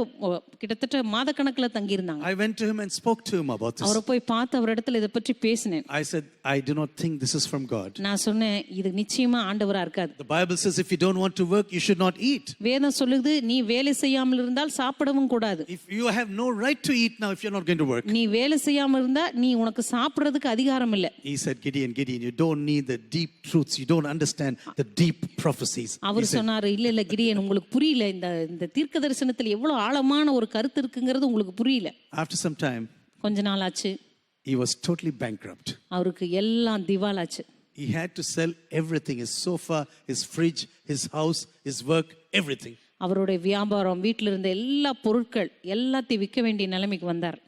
கிட்டத்தட்ட மாதக்கணக்குல தங்கி இருந்தாங்க. I went to him and spoke to him about this. அவரை போய் பார்த்து அவரிடத்துல இத பற்றி பேசினேன். I said, I do not think this is from God. நான் சொன்னேன் இது நிச்சயமா ஆண்டவரா இருக்காது. The Bible says if you don't want to work, you should not eat. வேதம் சொல்லுது நீ வேலை செய்யாமல் இருந்தால் சாப்பிடவும் கூடாது. If you have no right to eat now if you're not going to work. நீ வேலை செய்யாம இருந்தா நீ உனக்கு சாப்பிடுறதுக்கு அதிகாரம் இல்ல. He said, Gideon, you don't need the deep truths. You don't understand the deep prophecies. அவர் சொன்னாரு இல்ல கிரியன் உங்களுக்கு புரியல, இந்த தீர்க்க தரிசனத்துல எவ்வளவு ஆழமான ஒரு கருத்து இருக்குங்கிறது உங்களுக்கு புரியல. After some time, கொஞ்ச நாள் ஆச்சு, he was totally bankrupt. அவருக்கு எல்லாம் திவாலாச்சு. He had to sell everything, his sofa, his fridge, his house, his work, everything. அவருடைய வியாபாரம், வீட்டில் இருந்த எல்லா பொருட்கள் எல்லாத்தையும் விற்க வேண்டிய நிலைமைக்கு வந்தார்.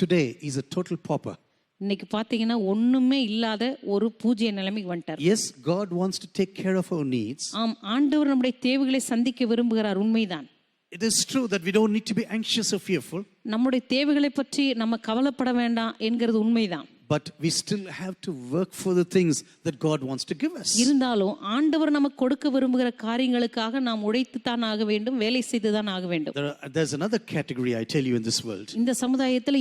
Today he's a total pauper. இன்னைக்கு பாத்தீங்கன்னா ஒண்ணுமே இல்லாத ஒரு பூஜ்ய நிலைமைக்கு வந்துட்டார். Yes, God wants to take care of our needs. ஆம், ஆண்டவர் நம்முடைய தேவைகளை சந்திக்க விரும்புகிறார், உண்மைதான். It is true that we don't need to be anxious or fearful. நம்முடைய தேவைகளை பற்றி நம்ம கவலைப்பட வேண்டாம் என்கிறது உண்மைதான். But we still have to work for the things that God wants to give us. இருந்தாலும் ஆண்டவர் நமக்கு கொடுக்க விரும்புகிற காரியங்களுக்காக நாம் உழைத்து தான் ஆக வேண்டும், வேலை செய்து தான் ஆக வேண்டும். There's another category I tell you in this world. இந்த சமுதாயத்துல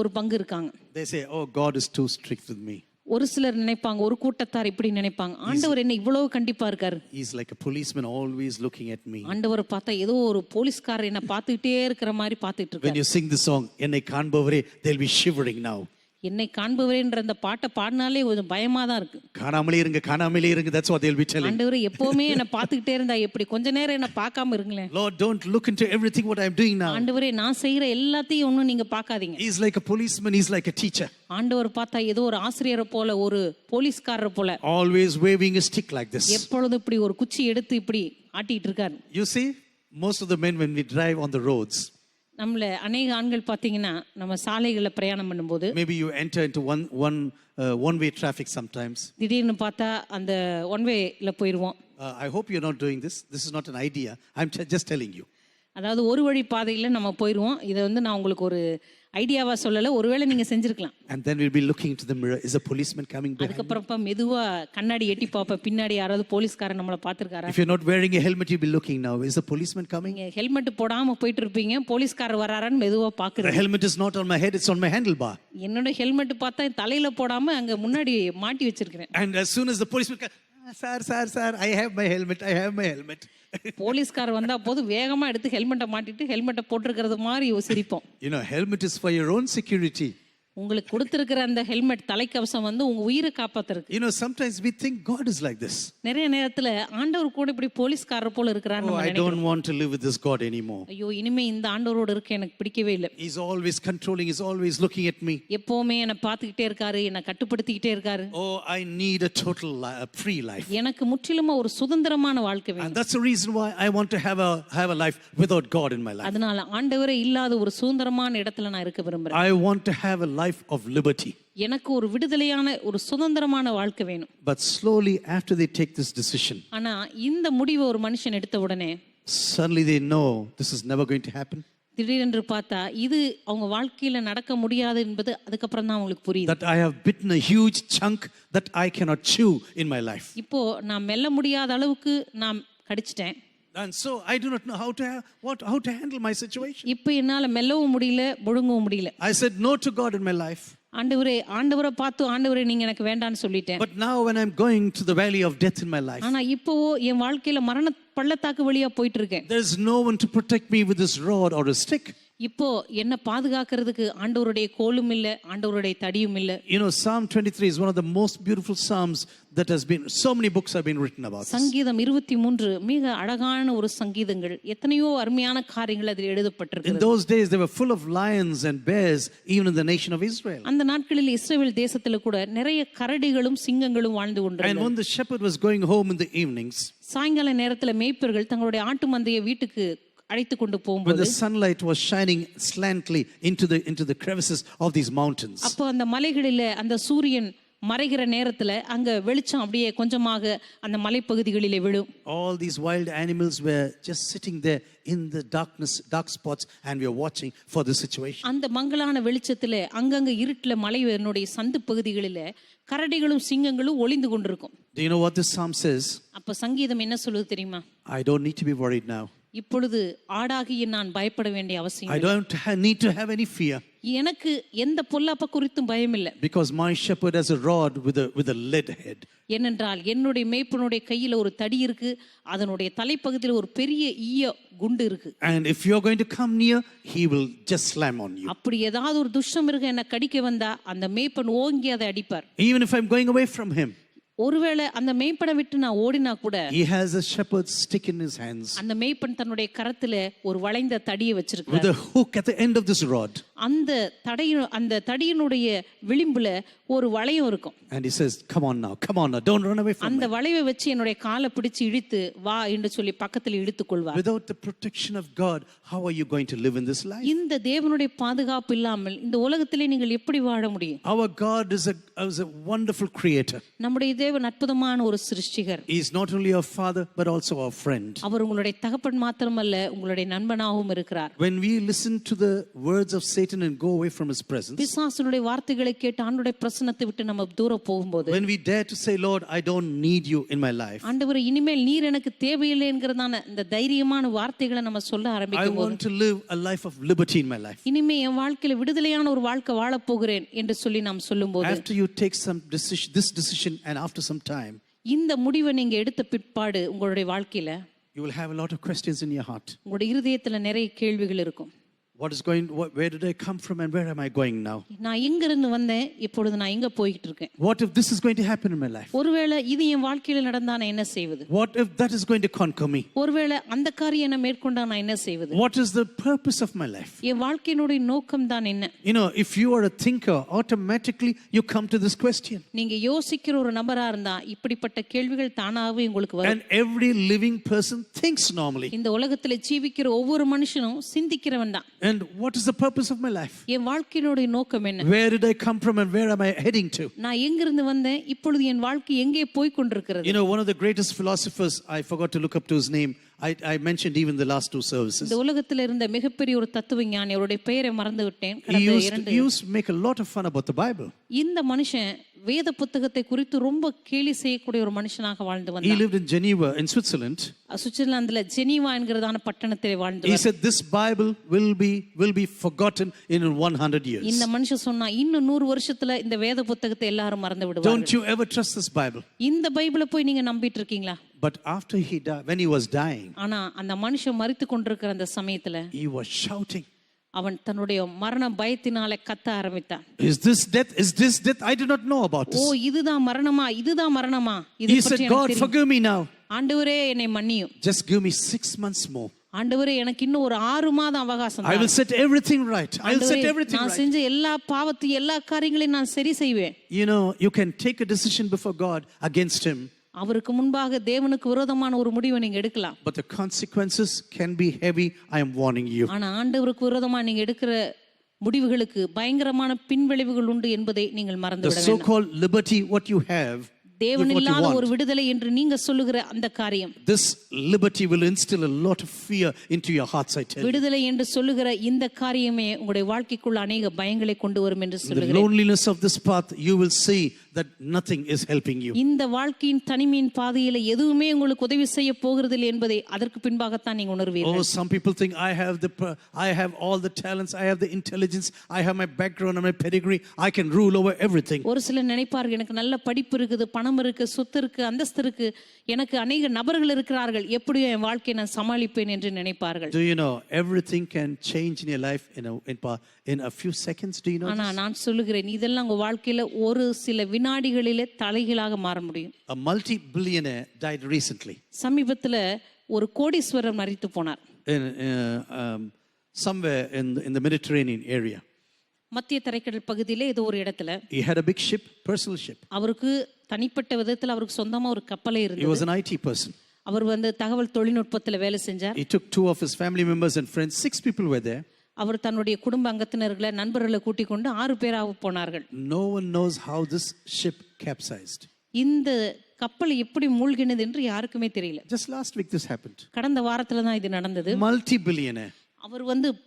ஒரு பங்கு இருக்காங்க. They say, oh, God is too strict with me. ஒரு சிலர் நினைப்பாங்க, ஒரு கூட்டத்தார் இப்படி நினைப்பாங்க, ஆண்டவர் என்ன இவ்வளவு கண்டிப்பா இருக்காரு. He's like a policeman always looking at me. ஆண்டவரை பார்த்தா ஏதோ ஒரு போலீஸ்காரர் என்ன பார்த்துக்கிட்டே இருக்கிற மாதிரி பார்த்துட்டு இருக்காரு. When you sing the song என்னை காண்பவரே, they'll be shivering now. என்னை காண்பவரேன்ற அந்த பாட்டை பாடினாலே கொஞ்சம் பயமா தான் இருக்கு. காணாமலே இருங்க, that's what they'll be telling. ஆண்டவரே எப்பவுமே என்ன பார்த்துக்கிட்டே இருந்தா எப்படி, கொஞ்ச நேரம் என்ன பார்க்காம இருங்களேன். Lord, don't look into everything what I'm doing now. ஆண்டவரே நான் செய்யற எல்லாத்தையும் ஒண்ணும் நீங்க பார்க்காதீங்க. He's like a policeman, he's like a teacher. ஆண்டவர் பார்த்தா ஏதோ ஒரு ஆசிரியரை போல, ஒரு போலீஸ்காரர் போல, always waving a stick like this. எப்பொழுதும் இப்படி ஒரு குச்சி எடுத்து இப்படி ஆட்டிட்டு இருக்காரு. You see, most of the men when we drive on the roads, நம்மள அநேக ஆண்கள் பாத்தீங்கன்னா நம்ம சாலைகள்ல பிரயாணம் பண்ணும்போது maybe you enter into one way traffic sometimes. திடீர்னு பார்த்தா அந்த ஒன் வேல போயிடுவோம். I hope you're not doing this. This is not an idea. I'm just telling you. அதாவது ஒரு வழி பாதையில நம்ம போயிடுவோம். இதை வந்து நான் உங்களுக்கு ஒரு ஐடியாவா சொல்லல, ஒருவேளை நீங்க செஞ்சிருக்கலாம். And then we'll be looking into the mirror. Is a policeman coming behind? அதுக்கப்புறம் மெதுவா கண்ணாடி எட்டி பாப்ப, பின்னாடி யாராவது போலீஸ்காரன் நம்மள பாத்துர்க்காரா. If you're not wearing a helmet, you'll be looking now. Is a policeman coming? நீங்க ஹெல்மெட் போடாம போயிட்டு இருப்பீங்க, போலீஸ்காரர் வராரான்னு மெதுவா பாக்குறீங்க. The helmet is not on my head, it's on my handlebar. என்னோட ஹெல்மெட் பார்த்தா தலையில போடாம அங்க முன்னாடி மாட்டி வச்சிருக்கேன். And as soon as the policeman comes, sir, I have my helmet. போலீஸ்கார் வந்தா போது வேகமா எடுத்து ஹெல்மெட்டை மாட்டிட்டு ஹெல்மெட்டை போட்டுருக்கிறது மாதிரி சிரிப்போம். You know, helmet is for your own security. உங்களுக்கு கொடுத்திருக்கிற அந்த ஹெல்மெட் தலைக்கவசம் வந்து உங்க உயிரை காப்பாத்துறதுக்கு. You know, sometimes we think God is like this. நிறைய நேரத்துல ஆண்டவர் கூட இப்படி போலீஸ்காரர் போல இருக்கிறார் Oh, நம்ம I நினைக்கிறோம். don't want to live with this God anymore. ஐயோ இனிமே இந்த ஆண்டவரோட இருக்க எனக்கு பிடிக்கவே இல்லை. He's always controlling, he's always looking at me. எப்பவுமே என்னை பார்த்துக்கிட்டே இருக்காரு, என்னை கட்டுப்படுத்திக்கிட்டே இருக்காரு. Oh, I need a total a free life. எனக்கு முற்றிலுமா ஒரு சுதந்திரமான வாழ்க்கை And வேணும். that's the reason why I want to have a life without God in my life. அதனால ஆண்டவரே இல்லாத ஒரு சுதந்திரமான இடத்துல நான் இருக்க விரும்புறேன். I want to have a life of liberty. எனக்கு ஒரு விடுதலையான ஒரு சுதந்திரமான வாழ்க்கை வேணும். But slowly after they take this decision, ஆனா இந்த முடிவை ஒரு மனுஷன் எடுத்த உடனே suddenly they know this is never going to happen. திடீரென்று பார்த்தா இது அவங்க வாழ்க்கையில நடக்க முடியாது என்பது அதுக்கப்புறம் தான் அவங்களுக்கு புரியுது. That I have bitten a huge chunk that I cannot chew in my life. இப்போ நான் மெல்ல முடியாத அளவுக்கு நான் கடிச்சிட்டேன். And so I do not know how to handle my situation. இப்போ என்னால மெல்லவும் முடியல, முழுங்கவும் முடியல. I said no to God in my life. ஆண்டவரை பார்த்து ஆண்டவரே நீங்க எனக்கு வேண்டான்னு சொல்லிட்டேன். But now when I'm going to the valley of death in my life, ஆனா இப்போ என் வாழ்க்கையில மரண பள்ளத்தாக்கு வழியா போயிட்டு இருக்கேன். there is no one to protect me with this rod or a stick. இப்போ என்ன பாதுகாக்கிறதுக்கு ஆண்டவருடைய கோலும் இல்ல, ஆண்டவருடைய தடியும் இல்ல. You know, Psalm 23 is one of the most beautiful psalms that has been, so many books have been written about. சங்கீதம் 23 மிக அழகான ஒரு சங்கீதங்கள், எத்தனையோ அருமையான காரியங்கள் அதில் In எழுதப்பட்டிருக்கு. those days they were full of lions and bears, even in the nation of Israel. அந்த நாட்களில் இஸ்ரவேல் தேசத்துல கூட நிறைய கரடிகளும் சிங்கங்களும் வாழ்ந்து And கொண்டிருந்தன. when the shepherd was going home in the evenings, சாயங்கால நேரத்துல மேய்ப்பர்கள் தங்களுடைய ஆட்டு மந்தையை வீட்டுக்கு அழைத்து கொண்டு when போகும்போது the sunlight was shining slantly into the crevices of these mountains, அப்போ அந்த மலைகளில அந்த சூரியன் மறைகிற நேரத்துல அங்க வெளிச்சம் அப்படியே கொஞ்சமாக அந்த மலைப்பகுதிகளிலே விழும். all these wild animals were just sitting there in the dark spots, and we are watching for the situation. அந்த மங்கலான வெளிச்சத்துல அங்கங்க இருட்டுல மலையினுடைய சந்து பகுதிகளில கரடிகளும் சிங்கங்களும் ஒளிந்து கொண்டிருக்கும். Do you know what this psalm says? அப்ப சங்கீதம் என்ன சொல்லுது தெரியுமா? I don't need to be worried now. இப்பொழுது ஆடாகிய நான் பயப்பட வேண்டிய அவசியம் I இல்லை. don't need to have any fear, எனக்கு எந்த பொல்லாப்ப குறித்தும் பயம் இல்லை. because my shepherd has a rod with a lead head. ஏனென்றால் என்னுடைய மேய்ப்பனுடைய கையில ஒரு தடி இருக்கு, அதனுடைய தலைப்பகுதியில் ஒரு பெரிய ஈய குண்டு இருக்கு. And if you're going to come near, he will just slam on you. அப்படி ஏதாவது ஒரு துஷ்டமிருகம் என்ன கடிக்க வந்தா அந்த மேய்ப்பன் ஓங்கி அதை அடிப்பார். Even if I'm going away from him, ஒருவேளை அந்த மேய்ப்பனை விட்டு நான் ஓடினா கூட he has a shepherd's stick in his hands அந்த மேய்ப்பன் தன்னுடைய கரத்துல ஒரு வளைந்த தடியை with வச்சிருக்கார். a hook at the end of this rod. அந்த தடியினுடைய விளிம்புல ஒரு வளையம் இருக்கும். And he says, come on now, don't run away from அந்த me. வளைவை வச்சு என்னுடைய காலை பிடிச்சு இழுத்து வா என்று சொல்லி பக்கத்தில் இழுத்துக் கொள்வார். Without the protection of God, how are you going to live in this life? இந்த தேவனுடைய பாதுகாப்பு இல்லாமல் இந்த உலகத்திலே நீங்கள் எப்படி வாழ முடியும்? Our God is a wonderful creator. நம்முடைய தேவன் அற்புதமான ஒரு சிருஷ்டிகர். He is not only our father, but also our friend. அவர் உங்களுடைய தகப்பன் மாத்திரமல்ல, உங்களுடைய நண்பனாகவும் இருக்கிறார். When we listen to the words of Satan and go away from his presence, பிசாசுடைய வார்த்தைகளை கேட்டு ஆண்டவருடைய பிரசன்னத்தை விட்டு நம்ம தூரம் போகும்போது, when we dare to say, Lord, I don't need you in my life, ஆண்டவரே இனிமேல் நீர் எனக்கு தேவையில்லை என்கிறதான இந்த தைரியமான வார்த்தைகளை நம்ம சொல்ல I ஆரம்பிக்கும் போது, want to live a life of liberty in my life. இனிமே என் வாழ்க்கையில விடுதலையான ஒரு வாழ்க்கை வாழப் போகிறேன் என்று சொல்லி நாம் சொல்லும்போது, After you take this decision, and after some time, இந்த முடிவை நீங்க எடுத்த பிற்பாடு உங்களுடைய வாழ்க்கையில you will have a lot of questions in your heart. உங்களுடைய இருதயத்துல நிறைய கேள்விகள் இருக்கும். Where did I come from, and where am I going now? நான் எங்க இருந்து வந்தேன், இப்பொழுது நான் எங்க போயிட்டு இருக்கேன்? What if this is going to happen in my life? ஒருவேளை இது என் வாழ்க்கையில நடந்தா நான் என்ன செய்வது? What if that is going to conquer me? ஒருவேளை அந்த காரியம் என்ன மேற்கொண்டா நான் என்ன செய்வது? What is the purpose of my life? என் வாழ்க்கையினுடைய நோக்கம் தான் என்ன? You know, if you are a thinker, automatically you come to this question. நீங்க யோசிக்கிற ஒரு நபரா இருந்தா இப்படிப்பட்ட கேள்விகள் தானாவே உங்களுக்கு வரும். And every living person thinks normally. இந்த உலகத்துல ஜீவிக்கிற ஒவ்வொரு மனுஷனும் சிந்திக்கிறவன் தான். And what is the purpose of my life? என் வாழ்க்கையினுடைய நோக்கம் என்ன? Where did I come from, and where am I heading to? நான் எங்க இருந்து வந்தேன், இப்பொழுது என் வாழ்க்கை எங்கே போய் கொண்டிருக்கிறது? You know, one of the greatest philosophers, I forgot to look up to his name. I mentioned even the last 2 services. இந்த உலகத்துல இருந்த மிகப்பெரிய ஒரு தத்துவஞானி, அவருடைய பெயரை மறந்து விட்டேன். He used to make a lot of fun about the Bible. இந்த மனுஷன் வேத புத்தகத்தை குறித்து ரொம்ப கேலி செய்யக்கூடிய ஒரு மனுஷனாக வாழ்ந்து He வந்தான். lived in Geneva in Switzerland. சுவிட்சர்லாந்துல ஜெனீவா என்கிறதான பட்டணத்திலே வாழ்ந்து He said this Bible will be forgotten in 100 years. இந்த மனுஷன் சொன்னா இன்னும் 100 வருஷத்துல இந்த வேத புத்தகத்தை எல்லாரும் மறந்து விடுவாங்க. Don't you ever trust this Bible? இந்த பைபிளை போய் நீங்க நம்பிட்டு இருக்கீங்களா? But after when he was dying, ஆனா அந்த மனுஷன் மரித்து கொண்டிருக்கிற அந்த சமயத்துல he was shouting, அவன் தன்னுடைய மரண பயத்தினாலே கத்த ஆரம்பித்தான். Is this death? Is this death? I do not know about O this. இதுதான் மரணமா, இதுதான் மரணமா? He said, God, forgive me now. ஆண்டவரே என்னை மன்னியும். Just give me 6 months more. ஆண்டவரே எனக்கு இன்னும் ஒரு 6 மாதம் அவகாசம். I will set everything right. I will set everything நான் right. செஞ்ச எல்லா பாவத்தையும் எல்லா காரியங்களையும் நான் சரி செய்வேன். You know, you can take a decision before God against him. அவருக்கு முன்பாக தேவனுக்கு விரோதமான ஒரு முடிவை நீங்க எடுக்கலாம். But the consequences can be heavy. I am warning you. ஆனா ஆண்டவருக்கு விரோதமா நீங்க எடுக்கிற முடிவுகளுக்கு பயங்கரமான பின்விளைவுகள் உண்டு என்பதை நீங்கள் மறந்து விட The வேண்டாம். so-called liberty what you have, தேவன் இல்லாத ஒரு விடுதலை என்று நீங்க சொல்லுகிற அந்த காரியம், this liberty will instill a lot of fear into your hearts, I tell you. விடுதலை என்று சொல்லுகிற இந்த காரியமே உங்களுடைய வாழ்க்கைக்குள்ள அநேக பயங்களை கொண்டு வரும் என்று The சொல்லுகிறேன். loneliness of this path, you will see that nothing is helping you. இந்த வாழ்க்கையின் தனிமையின் பாதையில எதுவுமே உங்களுக்கு உதவி செய்ய போகிறதில்லை என்பதை அதற்கு பின்பாகத்தான் நீங்க உணர்வீர்கள். Oh, some people think I have all the talents, I have the intelligence, I have my background and my pedigree, I can rule over everything. ஒரு சிலர் நினைப்பார்கள் எனக்கு நல்ல படிப்பு இருக்குது, பணம் இருக்கு, சொத்து இருக்கு, அந்தஸ்து இருக்கு, எனக்கு அநேக நபர்கள் இருக்கிறார்கள், எப்படியோ என் வாழ்க்கையை நான் சமாளிப்பேன் என்று நினைப்பார்கள். Do you know everything can change in your life in a few seconds? Do you know ஆனா this? நான் சொல்லுகிறேன் இதெல்லாம் உங்க வாழ்க்கையில ஒரு சில வினாடிகளிலே தலைகீழாக மாற முடியும். A multi-billionaire died recently சமீபத்துல ஒரு கோடீஸ்வரர் மரித்து போனார். in somewhere in the Mediterranean area. மத்திய தரைக்கடல் பகுதியிலே ஏதோ ஒரு இடத்துல He had a big ship, personal ship. அவருக்கு தனிப்பட்ட விதத்துல அவருக்கு சொந்தமா ஒரு கப்பலே He இருந்தது. was an IT person. அவர் தகவல் தொழில்நுட்பத்துல வேலை செஞ்சார். He took 2 of his family members and friends. 6 people were there. அவர் தன்னுடைய குடும்ப அங்கத்தினர்களை நண்பர்களை கூட்டிக் கொண்டு 6 பேராக போனார்கள். No one knows how this ship capsized. இந்த கப்பல் எப்படி மூழ்கினது என்று யாருக்குமே தெரியல. Just last week this happened. கடந்த வாரத்துல தான் இது நடந்தது. Multi-billionaire. அவர்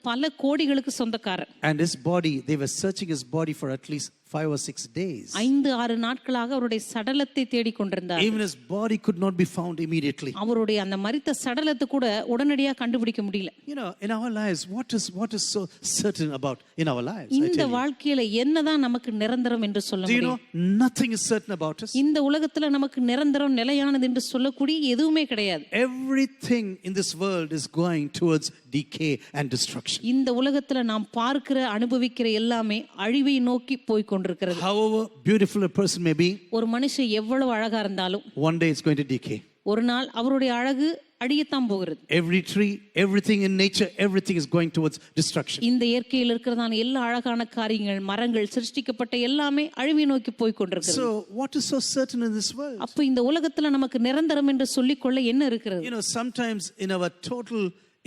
பல கோடிகளுக்கு சொந்தக்காரர். And his body, they were searching his body for at least 5 or 6 days. 5-6 நாட்களாக அவருடைய சடலத்தை தேடிக் கொண்டிருந்தார். Even his body could not be found immediately. அவருடைய அந்த மரித்த சடலத்தை கூட உடனடியா கண்டுபிடிக்க முடியல. You know, in our lives, what is so certain about in our lives? I இந்த tell you. வாழ்க்கையில என்னதான் நமக்கு நிரந்தரம் என்று சொல்ல Do you முடியும்? know nothing is certain about us? இந்த உலகத்துல நமக்கு நிரந்தரம் நிலையானது என்று சொல்லக்கூடிய எதுவுமே கிடையாது. Everything in this world is going towards decay and destruction. இந்த உலகத்துல நாம் பார்க்கிற அனுபவிக்கிற எல்லாமே அழிவை நோக்கி போய் கொண்டிருக்கிறது. However beautiful a person may be, ஒரு மனுஷன் எவ்வளவு அழகா இருந்தாலும் one day it's going to decay. ஒரு நாள் அவருடைய அழகு அழியத்தான் போகிறது. Every tree, everything in nature, everything is going towards destruction. இந்த இயற்கையில் இருக்கிறதான எல்லா அழகான காரியங்கள், மரங்கள், சிருஷ்டிக்கப்பட்ட எல்லாமே அழிவை நோக்கி போய் கொண்டிருக்கிறது. So what is so certain in this world? அப்ப இந்த உலகத்துல நமக்கு நிரந்தரம் என்று சொல்லிக்கொள்ள என்ன இருக்கிறது? You know, sometimes in our total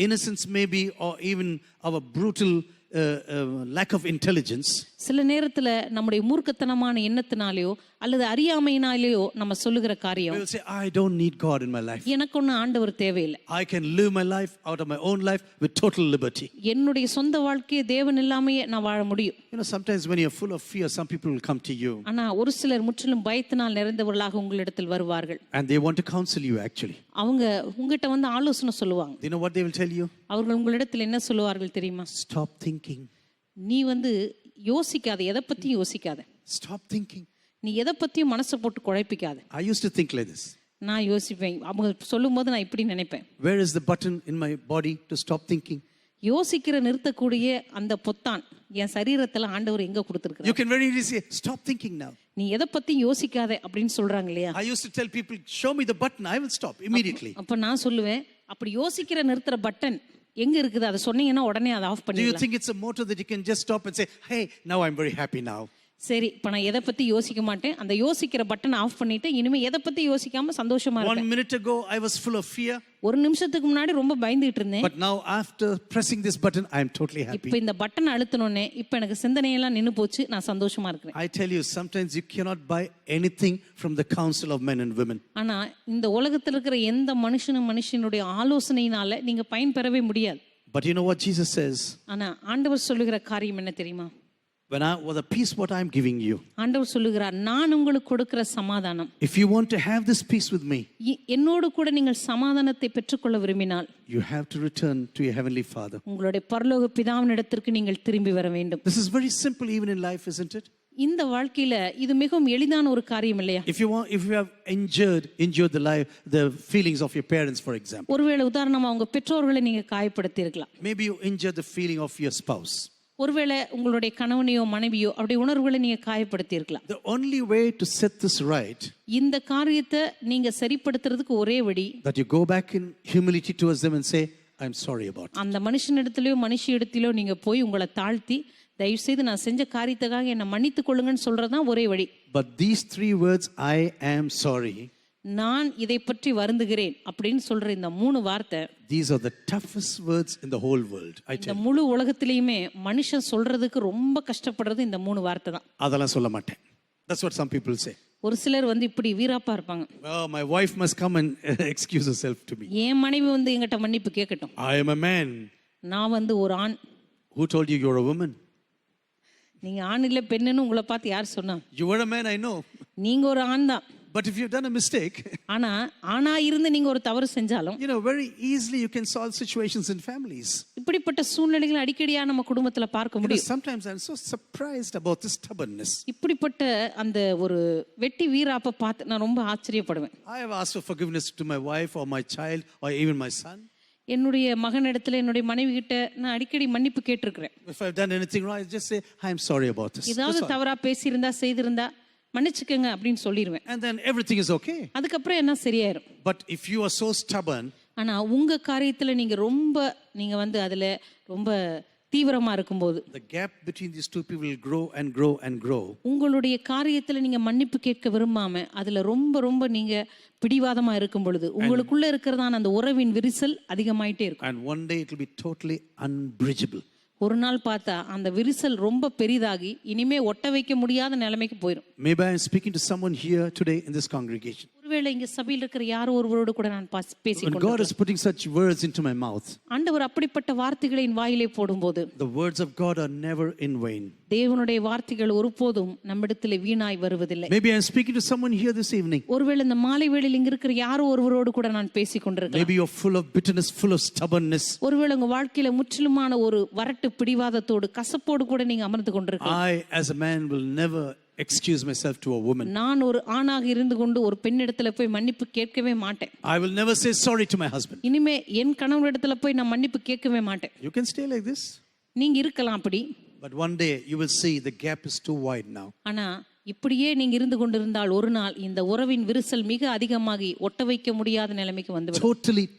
innocence maybe, or even our brutal lack of intelligence, சில நேரத்துல நம்முடைய மூர்க்கத்தனமான எண்ணத்தினாலேயோ அல்லது அறியாமையினாலேயோ நம்ம சொல்லுகிற காரியம், we will say, I don't need God in my life. எனக்கு ஒன்னும் ஆண்டவர் தேவையில்லை. I can live my life out of my own life with total liberty. என்னுடைய சொந்த வாழ்க்கையை தேவன் இல்லாமையே நான் வாழ முடியும். You know, sometimes when you're full of fear, some people will come to you ஆனா ஒரு சிலர் முற்றிலும் பயத்தினால் நிறைந்தவர்களாக உங்களிடத்தில் வருவார்கள். and they want to counsel you actually. அவங்க உங்ககிட்ட ஆலோசனை சொல்லுவாங்க. You know what they will tell you? அவர்கள் உங்களிடத்தில் என்ன சொல்லுவார்கள் தெரியுமா? Stop thinking. நீ யோசிக்காத, எதை பத்தியும் யோசிக்காத. Stop thinking. நீ எதை பத்தியும் மனசை போட்டு குழப்பிக்காத. I used to think like this. நான் யோசிப்பேன். அவங்க சொல்லும்போது நான் இப்படி நினைப்பேன். Where is the button in my body to stop thinking? யோசிக்கிற நிறுத்தக்கூடிய அந்த பொத்தான் என் சரீரத்துல ஆண்டவர் எங்க கொடுத்திருக்காரு? You can very easily say, stop thinking now. நீ எதை பத்தியும் யோசிக்காத அப்படின்னு சொல்றாங்க இல்லையா? I used to tell people, show me the button, I will stop immediately. அப்ப நான் சொல்லுவேன், அப்படி யோசிக்கிற நிறுத்துற பட்டன் எங்க இருக்குது? அதை சொன்னீங்கன்னா உடனே அதை ஆஃப் Do you பண்ணிடலாம். think it's a motor that you can just stop and say, hey, now I'm very happy now? சரி, இப்ப நான் எதை பத்தி யோசிக்க மாட்டேன், அந்த யோசிக்கிற பட்டன் ஆஃப் பண்ணிட்டு இனிமே எதை பத்தி யோசிக்காம சந்தோஷமா 1 இருப்பேன். minute ago, I was full of fear. ஒரு நிமிஷத்துக்கு முன்னாடி ரொம்ப பயந்துட்டு இருந்தேன். But now after pressing this button, I am totally இப்ப happy. இந்த பட்டன் அழுத்தணும்னே இப்ப எனக்கு சிந்தனையெல்லாம் நின்னு போச்சு, நான் சந்தோஷமா இருக்கிறேன். I tell you, sometimes you cannot buy anything from the counsel of men and women. ஆனா இந்த உலகத்துல இருக்கிற எந்த மனுஷனுடைய ஆலோசனையினால நீங்க பயன் பெறவே முடியாது. But you know what Jesus says? ஆனா ஆண்டவர் சொல்லுகிற காரியம் என்ன தெரியுமா? The peace what I'm giving you. ஆண்டவர் சொல்லுகிறார், நான் உங்களுக்கு கொடுக்கிற சமாதானம். If you want to have this peace with me, என்னோடு கூட நீங்கள் சமாதானத்தை பெற்றுக்கொள்ள விரும்பினால், you have to return to your heavenly Father. உங்களுடைய பரலோக பிதாவினிடத்திற்கு நீங்கள் திரும்பி வர வேண்டும். This is very simple even in life, isn't it? இந்த வாழ்க்கையில இது மிகவும் எளிதான ஒரு காரியம் இல்லையா? If you have endured the feelings of your parents, for example. ஒருவேளை உதாரணமா உங்க பெற்றோர்களை நீங்க காயப்படுத்தி இருக்கலாம். Maybe you injured the feeling of your spouse. ஒருவேளை உங்களுடைய கணவனையோ மனைவியோ அப்படி உணர்வுகளை நீங்க காயப்படுத்தி இருக்கலாம். The only way to set this right, இந்த காரியத்தை நீங்க சரிப்படுத்துறதுக்கு ஒரே வழி, that you go back in humility towards them and say, I'm sorry about it. அந்த மனுஷனிடத்திலோ மனுஷியிடத்திலோ நீங்க போய் உங்களை தாழ்த்தி தயவு செய்து நான் செஞ்ச காரியத்துக்காக என்னை மன்னித்துக் கொள்ளுங்கன்னு சொல்றதுதான் ஒரே வழி. But these 3 words, I am sorry, நான் இதை பற்றி வருந்துகிறேன் அப்படின்னு சொல்ற இந்த 3 வார்த்தை, these are the toughest words in the whole world. இந்த முழு உலகத்திலயுமே மனுஷன் சொல்றதுக்கு ரொம்ப கஷ்டப்படுறது இந்த 3 வார்த்தை தான். அதெல்லாம் சொல்ல மாட்டேன். That's what some people say. ஒரு சிலர் இப்படி வீராப்பா இருப்பாங்க. Oh, my wife must come and excuse herself to me. என் மனைவி என்கிட்ட மன்னிப்பு கேட்கட்டும். I am a man. நான் ஒரு ஆண். Who told you you're a woman? நீங்க ஆண் இல்ல பெண்ணுன்னு உங்களை பார்த்து யார் சொன்னா? You were a man, I know. நீங்க ஒரு ஆண் தான். But if you've done a mistake, ஆனா ஆணா இருந்து நீங்க ஒரு தவறு செஞ்சாலும், very easily you can solve situations in families. இப்படிப்பட்ட சூழ்நிலைகளை அடிக்கடியா நம்ம குடும்பத்துல பார்க்க முடியும். Sometimes I'm so surprised about this stubbornness. இப்படிப்பட்ட அந்த ஒரு வெட்டி வீராப்ப பார்த்து நான் ரொம்ப ஆச்சரியப்படுவேன். I have asked for forgiveness to my wife or my child or even my son. என்னுடைய மகனிடத்துல என்னுடைய மனைவி கிட்ட நான் அடிக்கடி மன்னிப்பு கேட்டிருக்கிறேன். If I've done anything wrong, I just say I am sorry about this. ஏதாவது தவறா பேசியிருந்தா செய்திருந்தா மன்னிச்சுக்கங்க அப்படின்னு சொல்லிடுவேன். And then everything is okay. அதுக்கப்புறம் என்ன சரியாயிரும். But if you are so stubborn, ஆனா உங்க காரியத்துல நீங்க அதுல ரொம்ப தீவிரமா இருக்கும்போது, the gap between these 2 people will grow and grow and grow. உங்களுடைய காரியத்துல நீங்க மன்னிப்பு கேட்க விரும்பாம அதுல ரொம்ப நீங்க பிடிவாதமா இருக்கும் பொழுது உங்களுக்குள்ள இருக்கிறதான அந்த உறவின் விரிசல் அதிகமாயிட்டே இருக்கும். And one day it will be totally unbridgeable. ஒரு நாள் பார்த்தா அந்த விரிசல் ரொம்ப பெரிதாகி இனிமே ஒட்ட வைக்க முடியாத நிலைமைக்கு போயிடும். Maybe I am speaking to someone here today in this congregation. ஒருவேளை இங்க சபையில் இருக்கிற யாரோ ஒருவரோடு கூட நான் பேசிக்கொண்டிருக்கிறேன். When God is putting such words into my mouth, ஆண்டவர் அப்படிப்பட்ட வார்த்தைகளை என் வாயிலே போடும்போது, the words of God are never in vain. தேவனுடைய வார்த்தைகள் ஒருபோதும் நம்மிடத்திலே வீணாய் வருவதில்லை. Maybe I am speaking to someone here this evening. ஒருவேளை இந்த மாலை வேளையில் இங்க இருக்கிற யாரோ ஒருவரோடு கூட நான் பேசிக்கொண்டிருக்கிறேன். Maybe you're full of bitterness, full of stubbornness. ஒருவேளை உங்க வாழ்க்கையில முற்றிலுமான ஒரு வரட்டு பிடிவாதத்தோடு கசப்போடு கூட நீங்க அமர்ந்து கொண்டிருக்கலாம். I as a man will never excuse myself to a woman. நான் ஒரு ஆணாக இருந்து கொண்டு ஒரு பெண்ணிடத்துல போய் மன்னிப்பு கேட்கவே மாட்டேன். I will never say sorry to my husband. இனிமே என் கணவனிடத்துல போய் நான் மன்னிப்பு கேட்கவே மாட்டேன். You can stay like this. நீங்க இருக்கலாம் அப்படி. But one day you will see the gap is too wide now. ஆனா இப்படியே நீங்க இருந்து கொண்டிருந்தால் ஒரு நாள் இந்த உறவின் விரிசல் மிக அதிகமாகி ஒட்ட வைக்க முடியாத நிலைமைக்கு வந்துவிடும்.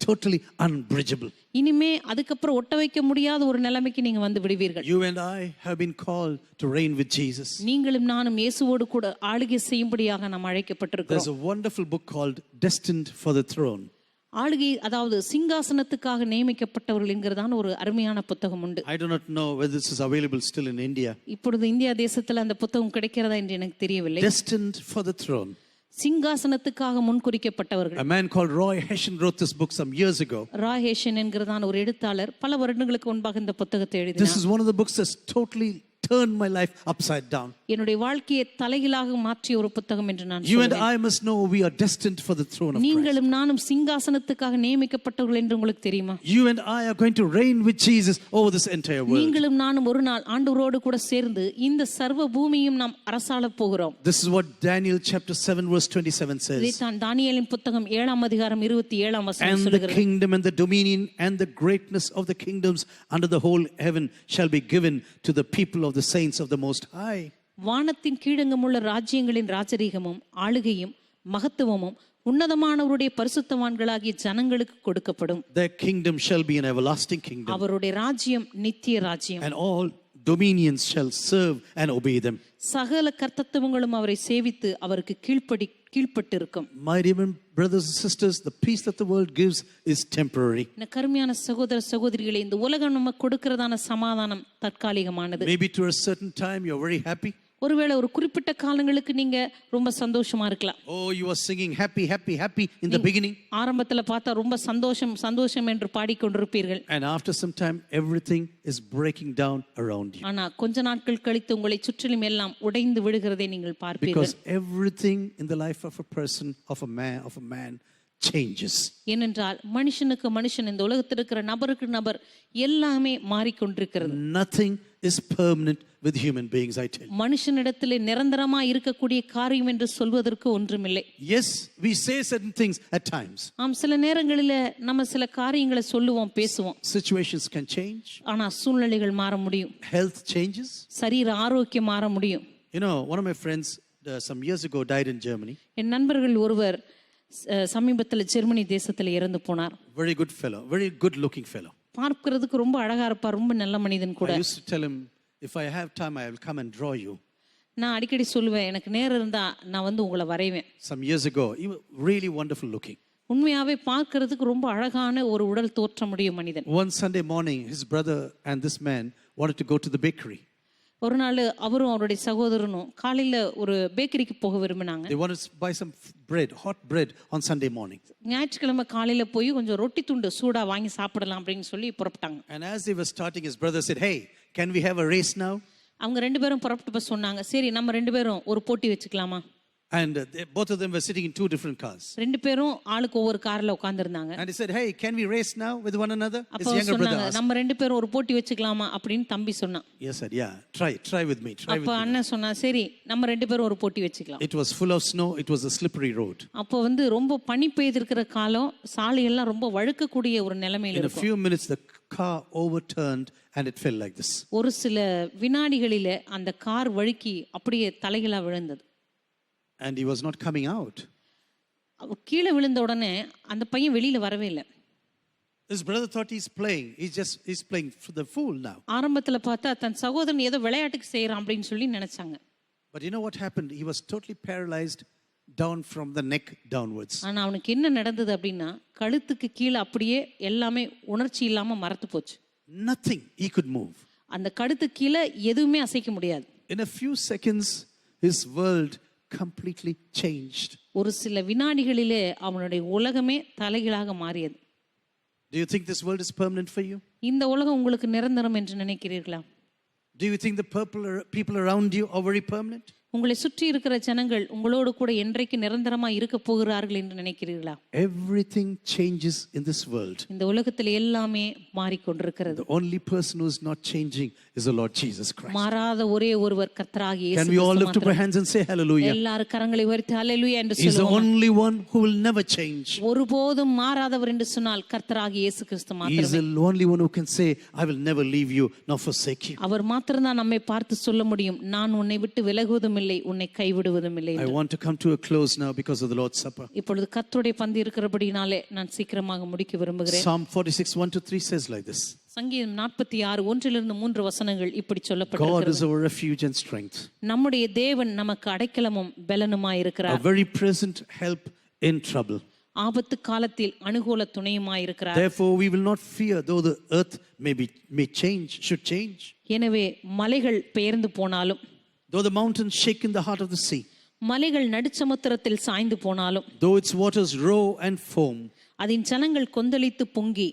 Totally unbridgeable. இனிமே அதுக்கப்புறம் ஒட்ட வைக்க முடியாத ஒரு நிலைமைக்கு நீங்க வந்து விடுவீர்கள். You and I have been called to reign with Jesus. நீங்களும் நானும் இயேசுவோடு கூட ஆளுகை செய்யும்படியாக நாம் அழைக்கப்பட்டிருக்கிறோம். There's a wonderful book called Destined for the Throne. ஆளுகை அதாவது சிங்காசனத்துக்காக நியமிக்கப்பட்டவர்கள் என்கிறதான ஒரு அருமையான புத்தகம் உண்டு. I do not know whether this is available still in India. இப்பொழுது இந்தியா தேசத்துல அந்த புத்தகம் கிடைக்கிறதா என்று எனக்கு தெரியவில்லை. Destined for the Throne. சிங்காசனத்துக்காக முன்குறிக்கப்பட்டவர்கள். A man called Roy Hession wrote this book some years ago. Rai ஹெஷன் என்கிறதான ஒரு எழுத்தாளர் பல வருடங்களுக்கு முன்பாக இந்த புத்தகத்தை எழுதினார். This is one of the books that's totally turned my life upside down. என்னுடைய வாழ்க்கையை தலைகீழாக மாற்றிய ஒரு புத்தகம் என்று நான் You சொல்வேன். and I must know we are destined for the throne of Christ. நீங்களும் நானும் சிங்காசனத்துக்காக நியமிக்கப்பட்டவர்கள் என்று உங்களுக்கு தெரியுமா? You and I are going to reign with Jesus over this entire world. நீங்களும் நானும் ஒரு நாள் ஆண்டவரோடு கூட சேர்ந்து இந்த சர்வ பூமியையும் நாம் அரசாளப் போகிறோம். This is what Daniel chapter 7 verse 27 says. இதைத்தான் தானியேலின் புத்தகம் 7ஆம் அதிகாரம் 27ஆம் வசனம் And the சொல்கிறது. kingdom and the dominion and the greatness of the kingdoms under the whole heaven shall be given to the people of the saints of the Most High. வானத்தின் கீழெங்குமுள்ள ராஜ்யங்களின் ராஜரீகமும் ஆளுகையும் மகத்துவமும் உன்னதமானவருடைய பரிசுத்தவான்களாகிய ஜனங்களுக்கு கொடுக்கப்படும். Their kingdom shall be an everlasting kingdom. அவருடைய ராஜ்யம் நித்திய ராஜ்யம். And all dominions shall serve and obey them. சகல கர்த்தத்துவங்களும் அவரை சேவித்து அவருக்கு கீழ்ப்பட்டிருக்கும். My dear brothers and sisters, the peace that the world gives is temporary. கருமையான சகோதர சகோதரிகளே, இந்த உலகம் நமக்கு கொடுக்கிறதான சமாதானம் தற்காலிகமானது. Maybe to a certain time you're very happy. ஒருவேளை ஒரு குறிப்பிட்ட காலங்களுக்கு நீங்க ரொம்ப சந்தோஷமா இருக்கலாம். Oh, you are singing happy happy happy in the beginning. ஆரம்பத்துல பார்த்தா ரொம்ப சந்தோஷம் சந்தோஷம் என்று பாடிக்கொண்டிருப்பீர்கள். And after some time everything is breaking down around you. ஆனா கொஞ்ச நாட்கள் கழித்து உங்களை சுற்றிலும் எல்லாம் உடைந்து விடுகிறதை நீங்கள் பார்ப்பீர்கள். Because everything in the life of a person, of a man changes. ஏனென்றால் மனுஷனுக்கு மனுஷன், இந்த உலகத்தில் இருக்கிற நபருக்கு நபர் எல்லாமே மாறிக்கொண்டிருக்கிறது. Nothing is permanent with human beings, I tell you. மனுஷனிடத்திலே நிரந்தரமா இருக்கக்கூடிய காரியம் என்று சொல்வதற்கு ஒன்றுமில்லை. Yes, we say certain things at times. சில நேரங்களில நம்ம சில காரியங்களை சொல்லுவோம், பேசுவோம். Situations can change. ஆனா சூழ்நிலைகள் மாற முடியும். Health changes. சரீர ஆரோக்கியம் மாற முடியும். You know, one of my friends some years ago died in Germany. என் நண்பர்கள் ஒருவர் சமீபத்தில் ஜெர்மனி தேசத்தில் இறந்து போனார். Very good fellow, very good looking fellow. பார்க்கிறதுக்கு ரொம்ப அழகா இருப்பார், ரொம்ப நல்ல மனிதன் கூட. I used to tell him, if I have time I will come and draw you. நான் அடிக்கடி சொல்லுவேன், எனக்கு நேரம் இருந்தா நான் வந்து உங்களை வரைவேன். Some years ago, he was really wonderful looking. உண்மையாவே பார்க்கிறதுக்கு ரொம்ப அழகான ஒரு உடல் தோற்றமுடைய மனிதன். One Sunday morning his brother and this man wanted to go to the bakery. ஒரு நாள் அவரும் அவருடைய சகோதரனும் காலையில ஒரு பேக்கரிக்கு போக விரும்பினாங்க. They wanted to buy some bread, hot bread on Sunday morning. ஞாயிற்றுக்கிழமை காலையில போய் கொஞ்சம் ரொட்டி துண்டு சூடா வாங்கி சாப்பிடலாம் அப்படின்னு சொல்லி புறப்பட்டாங்க. And as they were starting, his brother said, "Hey, can we have a race now?" அவங்க ரெண்டு பேரும் புறப்பட்டு சொன்னாங்க, சரி நம்ம ரெண்டு பேரும் ஒரு போட்டி வச்சுக்கலாமா? And both of them were sitting in two different cars. ரெண்டு பேரும் ஆளுக்கு ஒவ்வொரு கார்ல உட்கார்ந்திருந்தாங்க. And he said, "Hey, can we race now with one another?" His அப்போ younger brother சொன்னாங்க, asked. நம்ம ரெண்டு பேரும் ஒரு போட்டி வச்சுக்கலாமா அப்படின்னு தம்பி சொன்னான். Yes, said, "Yeah, try with me, try with அப்போ me." அண்ணன் சொன்னா, சரி நம்ம ரெண்டு பேரும் ஒரு போட்டி வச்சுக்கலாம். It was full of snow, it was a slippery road. அப்போ வந்து ரொம்ப பனி பெய்திருக்கிற காலம், சாலையெல்லாம் ரொம்ப வழுக்கக்கூடிய ஒரு நிலைமையில In a இருக்கும். few minutes the car overturned and it fell like this. ஒரு சில வினாடிகளில அந்த கார் வழுக்கி அப்படியே தலைகீழா விழுந்தது. And he was not coming out. கீழே விழுந்த உடனே அந்த பையன் வெளியில வரவே இல்லை. His brother thought he's playing. He's playing for the fool now. ஆரம்பத்துல பார்த்தா தன் சகோதரன் ஏதோ விளையாட்டுக்கு செய்யறான் அப்படின்னு சொல்லி நினைச்சாங்க. But you know what happened? He was totally paralyzed down from the neck downwards. ஆனா அவனுக்கு என்ன நடந்தது அப்படின்னா, கழுத்துக்கு கீழே அப்படியே எல்லாமே உணர்ச்சி இல்லாம மரத்து போச்சு. Nothing he could move. அந்த கழுத்துக்கு கீழே எதுவுமே அசைக்க முடியாது. In a few seconds his world completely changed. ஒரு சில வினாடிகளிலே அவனுடைய உலகமே தலைகீழாக மாறியது. Do you think this world is permanent for you? இந்த உலகம் உங்களுக்கு நிரந்தரம் என்று நினைக்கிறீர்களா? Do you think the people around you are very permanent? உங்களை சுற்றி இருக்கிற ஜனங்கள் உங்களோடு கூட என்றைக்கு நிரந்தரமா இருக்க போகிறார்கள் என்று நினைக்கிறீர்களா? Everything changes in this world. இந்த உலகத்தில் எல்லாமே மாறிக்கொண்டிருக்கிறது. The only person who is not changing is the Lord Jesus Christ. மாறாத ஒரே ஒருவர் கர்த்தராகிய இயேசு Can we all lift up our hands and say hallelujah? எல்லாரும் கரங்களை உயர்த்தி ஹalleluya என்று He is the சொல்லுவோம். only one who will never change. ஒருபோதும் மாறாதவர் என்று சொன்னால் கர்த்தராகிய இயேசு கிறிஸ்து He is மாத்திரமே. the only one who can say, I will never leave you nor forsake you. அவர் மாத்திரம்தான் நம்மை பார்த்து சொல்ல முடியும், நான் உன்னை விட்டு விலகுவதும் இல்லை, உன்னை கைவிடுவதும் இல்லை I என்று. want to come to a close now because of the Lord's Supper. இப்பொழுது கர்த்தருடைய பந்தி இருக்கிறபடினாலே நான் சீக்கிரமாக முடிக்க விரும்புகிறேன். Psalm 46, 1-3 says like this. சங்கீதம் 46 1 3 வசனங்கள் இப்படி God சொல்லப்பட்டிருக்கிறது. is our refuge and strength, நம்முடைய தேவன் நமக்கு அடைக்கலமும் பெலனுமாய் a இருக்கிறார். very present help in trouble. ஆபத்து காலத்தில் அனுகூல துணையுமாய் இருக்கிறார். Therefore we will not fear, though the earth should change. எனவே மலைகள் பெயர்ந்து போனாலும், Though the mountains shake in the heart of the sea, மலைகள் நடுச்சமுத்திரத்தில் சாய்ந்து போனாலும், though its waters roar and foam, அதன் ஜனங்கள் கொந்தளித்து பொங்கி,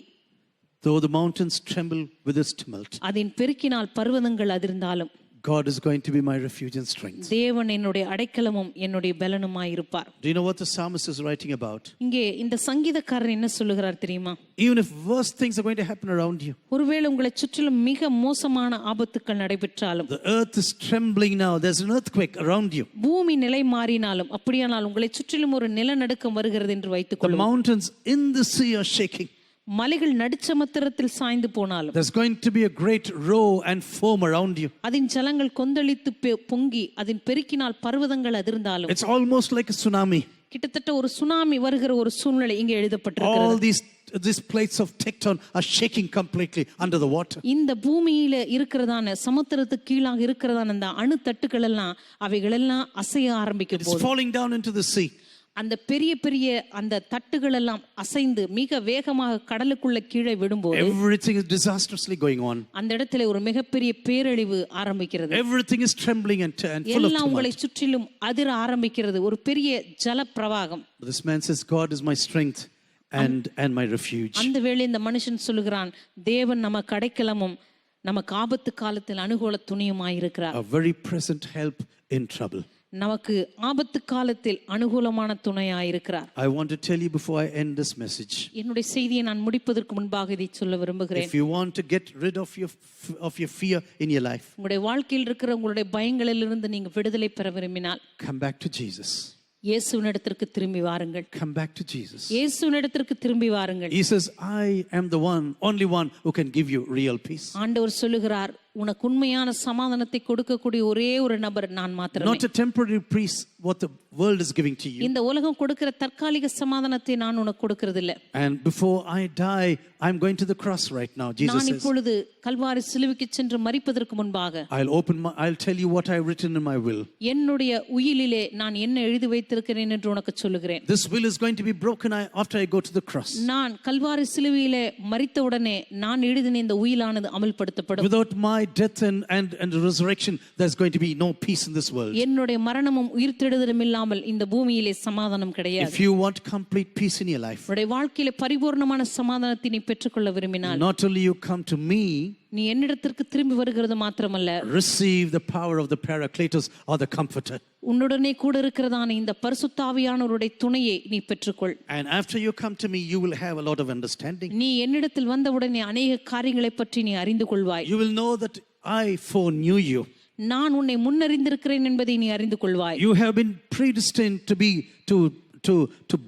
though the mountains tremble with its tumult, அதன் பெருக்கினால் பர்வதங்கள் அதிர்ந்தாலும், God is going to be my refuge and strength. தேவன் என்னுடைய அடைக்கலமும் என்னுடைய பெலனுமாய் இருப்பார். Do you know what the psalmist is writing about? இங்கே இந்த சங்கீதக்காரர் என்ன சொல்லுகிறார் தெரியுமா? Even if worse things are going to happen around you, ஒருவேளை உங்களை சுற்றிலும் மிக மோசமான ஆபத்துக்கள் நடைபெற்றாலும், the earth is trembling now, there's an earthquake around you, பூமி நிலை மாறினாலும், அப்படியானால் உங்களை சுற்றிலும் ஒரு நிலநடுக்கம் வருகிறது என்று வைத்துக் the கொள்ளும், mountains in the sea are shaking, மலைகள் நடுச்சமுத்திரத்தில் சாய்ந்து போனாலும், there's going to be a great roar and foam around you. அதன் ஜலங்கள் கொந்தளித்து பொங்கி, அதன் பெருக்கினால் பர்வதங்கள் அதிர்ந்தாலும், It's almost like a tsunami. கிட்டத்தட்ட ஒரு சுனாமி வருகிற ஒரு சூழ்நிலை இங்கே All எழுதப்பட்டிருக்கிறது. these plates of tecton are shaking completely under the water. இந்த பூமியில இருக்கிறதான சமுத்திரத்துக்கு கீழாக இருக்கிறதான அந்த அணு தட்டுகள் எல்லாம் அவைகள் எல்லாம் அசைய ஆரம்பிக்கும் It's போது, falling down into the sea. அந்த பெரிய பெரிய அந்த தட்டுகள் எல்லாம் அசைந்து மிக வேகமாக கடலுக்குள்ள கீழே விடும்போது, Everything is disastrously going on. அந்த இடத்துல ஒரு மிகப்பெரிய பேரழிவு ஆரம்பிக்கிறது. Everything is trembling and full of எல்லாம் உங்களை tumult. சுற்றிலும் அதிர ஆரம்பிக்கிறது. ஒரு பெரிய ஜல பிரவாகம். This man says, God is my strength and my refuge. அந்த வேளை இந்த மனுஷன் சொல்லுகிறான், தேவன் நமக்கு அடைக்கலமும் நமக்கு ஆபத்து காலத்தில் அனுகூல துணையுமாய் இருக்கிறார். A very present help in trouble. நமக்கு ஆபத்து காலத்தில் அனுகூலமான துணையாயிருக்கிறார். I want to tell you before I end this message. என்னுடைய செய்தியை நான் முடிப்பதற்கு முன்பாக இதை சொல்ல விரும்புகிறேன். If you want to get rid of your fear in your life, உங்களுடைய வாழ்க்கையில் இருக்கிற உங்களுடைய பயங்களிலிருந்து நீங்க விடுதலை பெற விரும்பினால் come back to Jesus. இயேசுவினிடத்திற்கு திரும்பி வாருங்கள். Come back to Jesus. இயேசுவினிடத்திற்கு திரும்பி வாருங்கள். He says, I am the only one who can give you real peace. ஆண்டவர் சொல்லுகிறார், உனக்கு உண்மையான சமாதானத்தை கொடுக்கக்கூடிய ஒரே ஒரு நபர் நான் மாத்திரமே. Not a temporary peace what the world is giving to you. இந்த உலகம் கொடுக்கிற தற்காலிக சமாதானத்தை நான் உனக்கு கொடுக்கிறது இல்ல. And before I die, I'm going to the cross right now. Jesus நான் says, இப்பொழுது கல்வாரி சிலுவைக்கு சென்று மரிப்பதற்கு முன்பாக I'll tell you what I've written in my will. என்னுடைய உயிலிலே நான் என்ன எழுதி வைத்திருக்கிறேன் என்று உனக்கு சொல்லுகிறேன். This will is going to be broken after I go to the cross. நான் கல்வாரி சிலுவையிலே மரித்தவுடனே நான் எழுதின இந்த உயிலானது அமல்படுத்தப்படும். Without my death and resurrection, there's going to be no peace in this world. என்னுடைய மரணமும் உயிர்த்தெழுதலும் இல்லாமல் இந்த பூமியிலே சமாதானம் கிடையாது. If you want complete peace in your life, உன்னுடைய வாழ்க்கையிலே பரிபூர்ணமான சமாதானத்தை நீ பெற்றுக்கொள்ள விரும்பினால், not only you come to me, நீ என்னிடத்திற்கு திரும்பி வருகிறது மாத்திரமல்ல, receive the power of the Paracletus or the Comforter. உன்னுடனே கூட இருக்கிறதான இந்த பரிசுத்த ஆவியானவருடைய துணையை நீ பெற்றுக்கொள். And after you come to me, you will have a lot of understanding. நீ என்னிடத்தில் வந்தவுடனே அநேக காரியங்களை பற்றி நீ அறிந்து கொள்வாய். You will know that I foreknew you. நான் உன்னை முன்னறிந்திருக்கிறேன் என்பதை நீ அறிந்து கொள்வாய். You have been predestined to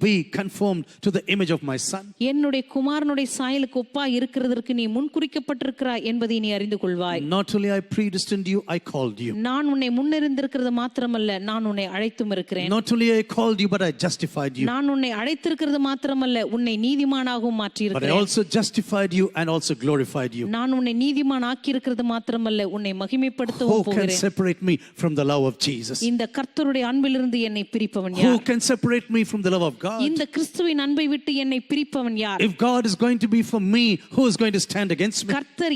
be conformed to the image of my son. என்னுடைய குமாரனுடைய சாயலுக்கு ஒப்பாய் இருக்கிறதற்கு நீ முன்குறிக்கப்பட்டிருக்கிறாய் என்பதை நீ அறிந்து கொள்வாய். Not only I predestined you, I called you. நான் உன்னை முன்னறிந்திருக்கிறது மாத்திரமல்ல, நான் உன்னை அழைத்தும் இருக்கிறேன். Not only I called you, but I justified you. நான் உன்னை அழைத்திருக்கிறது மாத்திரமல்ல, உன்னை நீதிமானாகவும் மாற்றி But I இருக்கிறேன். also justified you and also glorified you. நான் உன்னை நீதிமான் ஆக்கி இருக்கிறது மாத்திரமல்ல, உன்னை மகிமைப்படுத்தவும் Who can போகிறேன். separate me from the love of Jesus? இந்த கர்த்தருடைய அன்பிலிருந்து என்னை பிரிப்பவன் Who யார்? can separate me from the love of God? இந்த கிறிஸ்துவின் அன்பை விட்டு என்னை பிரிப்பவன் யார்? If God is going to be for me, who is going to stand against me? கர்த்தர்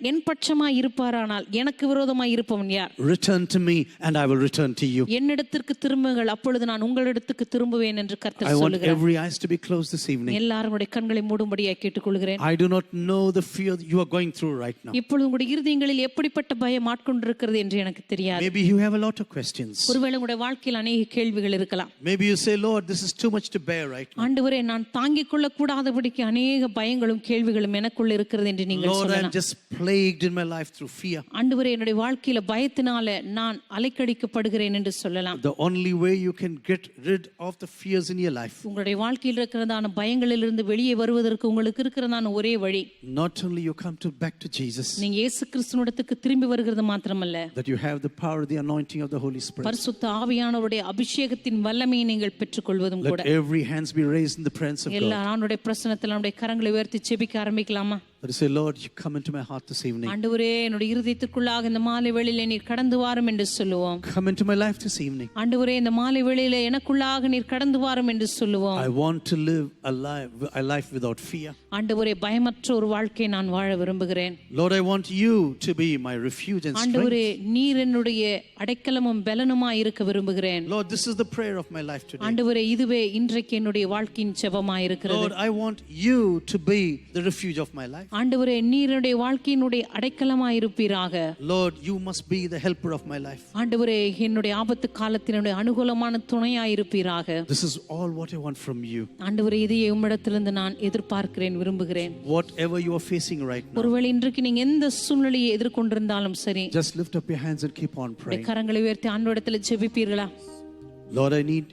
என் பட்சமாய் இருப்பாரானால் எனக்கு விரோதமாய் இருப்பவன் யார்? Return to me and I will return to you. என்னிடத்திற்கு திரும்புங்கள், அப்பொழுது நான் உங்களிடத்துக்கு திரும்புவேன் என்று கர்த்தர் I want சொல்லுகிறார். every eyes to be closed this evening. எல்லாருடைய கண்களை மூடும்படியாய் கேட்டுக்கொள்கிறேன். I do not know the fear that you are going through right now. இப்பொழுது உங்களுடைய இருதயங்களில் எப்படிப்பட்ட பயம் ஆட்கொண்டிருக்கிறது என்று எனக்கு தெரியாது. Maybe you have a lot of questions. ஒருவேளை உங்களுடைய வாழ்க்கையில் அநேக கேள்விகள் இருக்கலாம். Maybe you say, Lord, this is too much to bear right now. ஆண்டவரே, நான் தாங்கிக் கொள்ள கூடாதபடிக்கு அநேக பயங்களும் கேள்விகளும் எனக்குள்ள இருக்கிறது என்று நீங்கள் Lord, I am சொல்லலாம். just plagued in my life through fear. ஆண்டவரே, என்னுடைய வாழ்க்கையில பயத்தினால நான் அலைக்கடிக்கப்படுகிறேன் என்று சொல்லலாம். The only way you can get rid of the fears in your life, உங்களுடைய வாழ்க்கையில் இருக்கிறதான பயங்களிலிருந்து வெளியே வருவதற்கு உங்களுக்கு இருக்கிறதான ஒரே வழி, not only you come back to Jesus, நீங்க இயேசு கிறிஸ்துவிடத்துக்கு திரும்பி வருகிறது மாத்திரமல்ல, that you have the power, the anointing of the Holy Spirit. பரிசுத்த ஆவியானவருடைய அபிஷேகத்தின் வல்லமையை நீங்கள் பெற்றுக்கொள்வதும் கூட. Let every hands be raised in the presence of God. எல்லா ஆண்டவருடைய பிரசன்னத்தில் நம்முடைய கரங்களை உயர்த்தி ஜெபிக்க ஆரம்பிக்கலாமா? But you say, Lord, you come into my heart this evening. ஆண்டவரே, என்னுடைய இருதயத்திற்குள்ளாக இந்த மாலை வேளையிலே நீர் கடந்து வாரும் என்று சொல்லுவோம். Come into my life this evening. ஆண்டவரே, இந்த மாலை வேளையிலே எனக்குள்ளாக நீர் கடந்து வாரும் என்று சொல்லுவோம். I want to live a life without fear. ஆண்டவரே, பயமற்ற ஒரு வாழ்க்கையை நான் வாழ விரும்புகிறேன். Lord, I want you to be my refuge and strength. ஆண்டவரே, நீர் என்னுடைய அடைக்கலமும் பலனுமாய் இருக்க விரும்புகிறேன். Lord, this is the prayer of my life today. ஆண்டவரே, இதுவே இன்றைக்கு என்னுடைய வாழ்க்கையின் ஜெபமாய் இருக்கிறது. Lord, I want you to be the refuge of my life. ஆண்டவரே, நீர் என்னுடைய வாழ்க்கையினுடைய அடைக்கலமாய் இருப்பீராக. Lord, you must be the helper of my life. ஆண்டவரே, என்னுடைய ஆபத்து காலத்தினுடைய அனுகூலமான துணையாய் இருப்பீராக. This is all what I want from you. ஆண்டவரே, இதையே உம்மிடத்திலிருந்து நான் எதிர்பார்க்கிறேன், விரும்புகிறேன். Whatever you are facing right now, ஒருவேளை இன்றைக்கு நீங்க எந்த சூழ்நிலையை எதிர்கொண்டிருந்தாலும் சரி, just lift up your hands and keep on praying. கரங்களை உயர்த்தி ஆண்டவரிடத்தில் ஜெபிப்பீர்களா? Lord, I need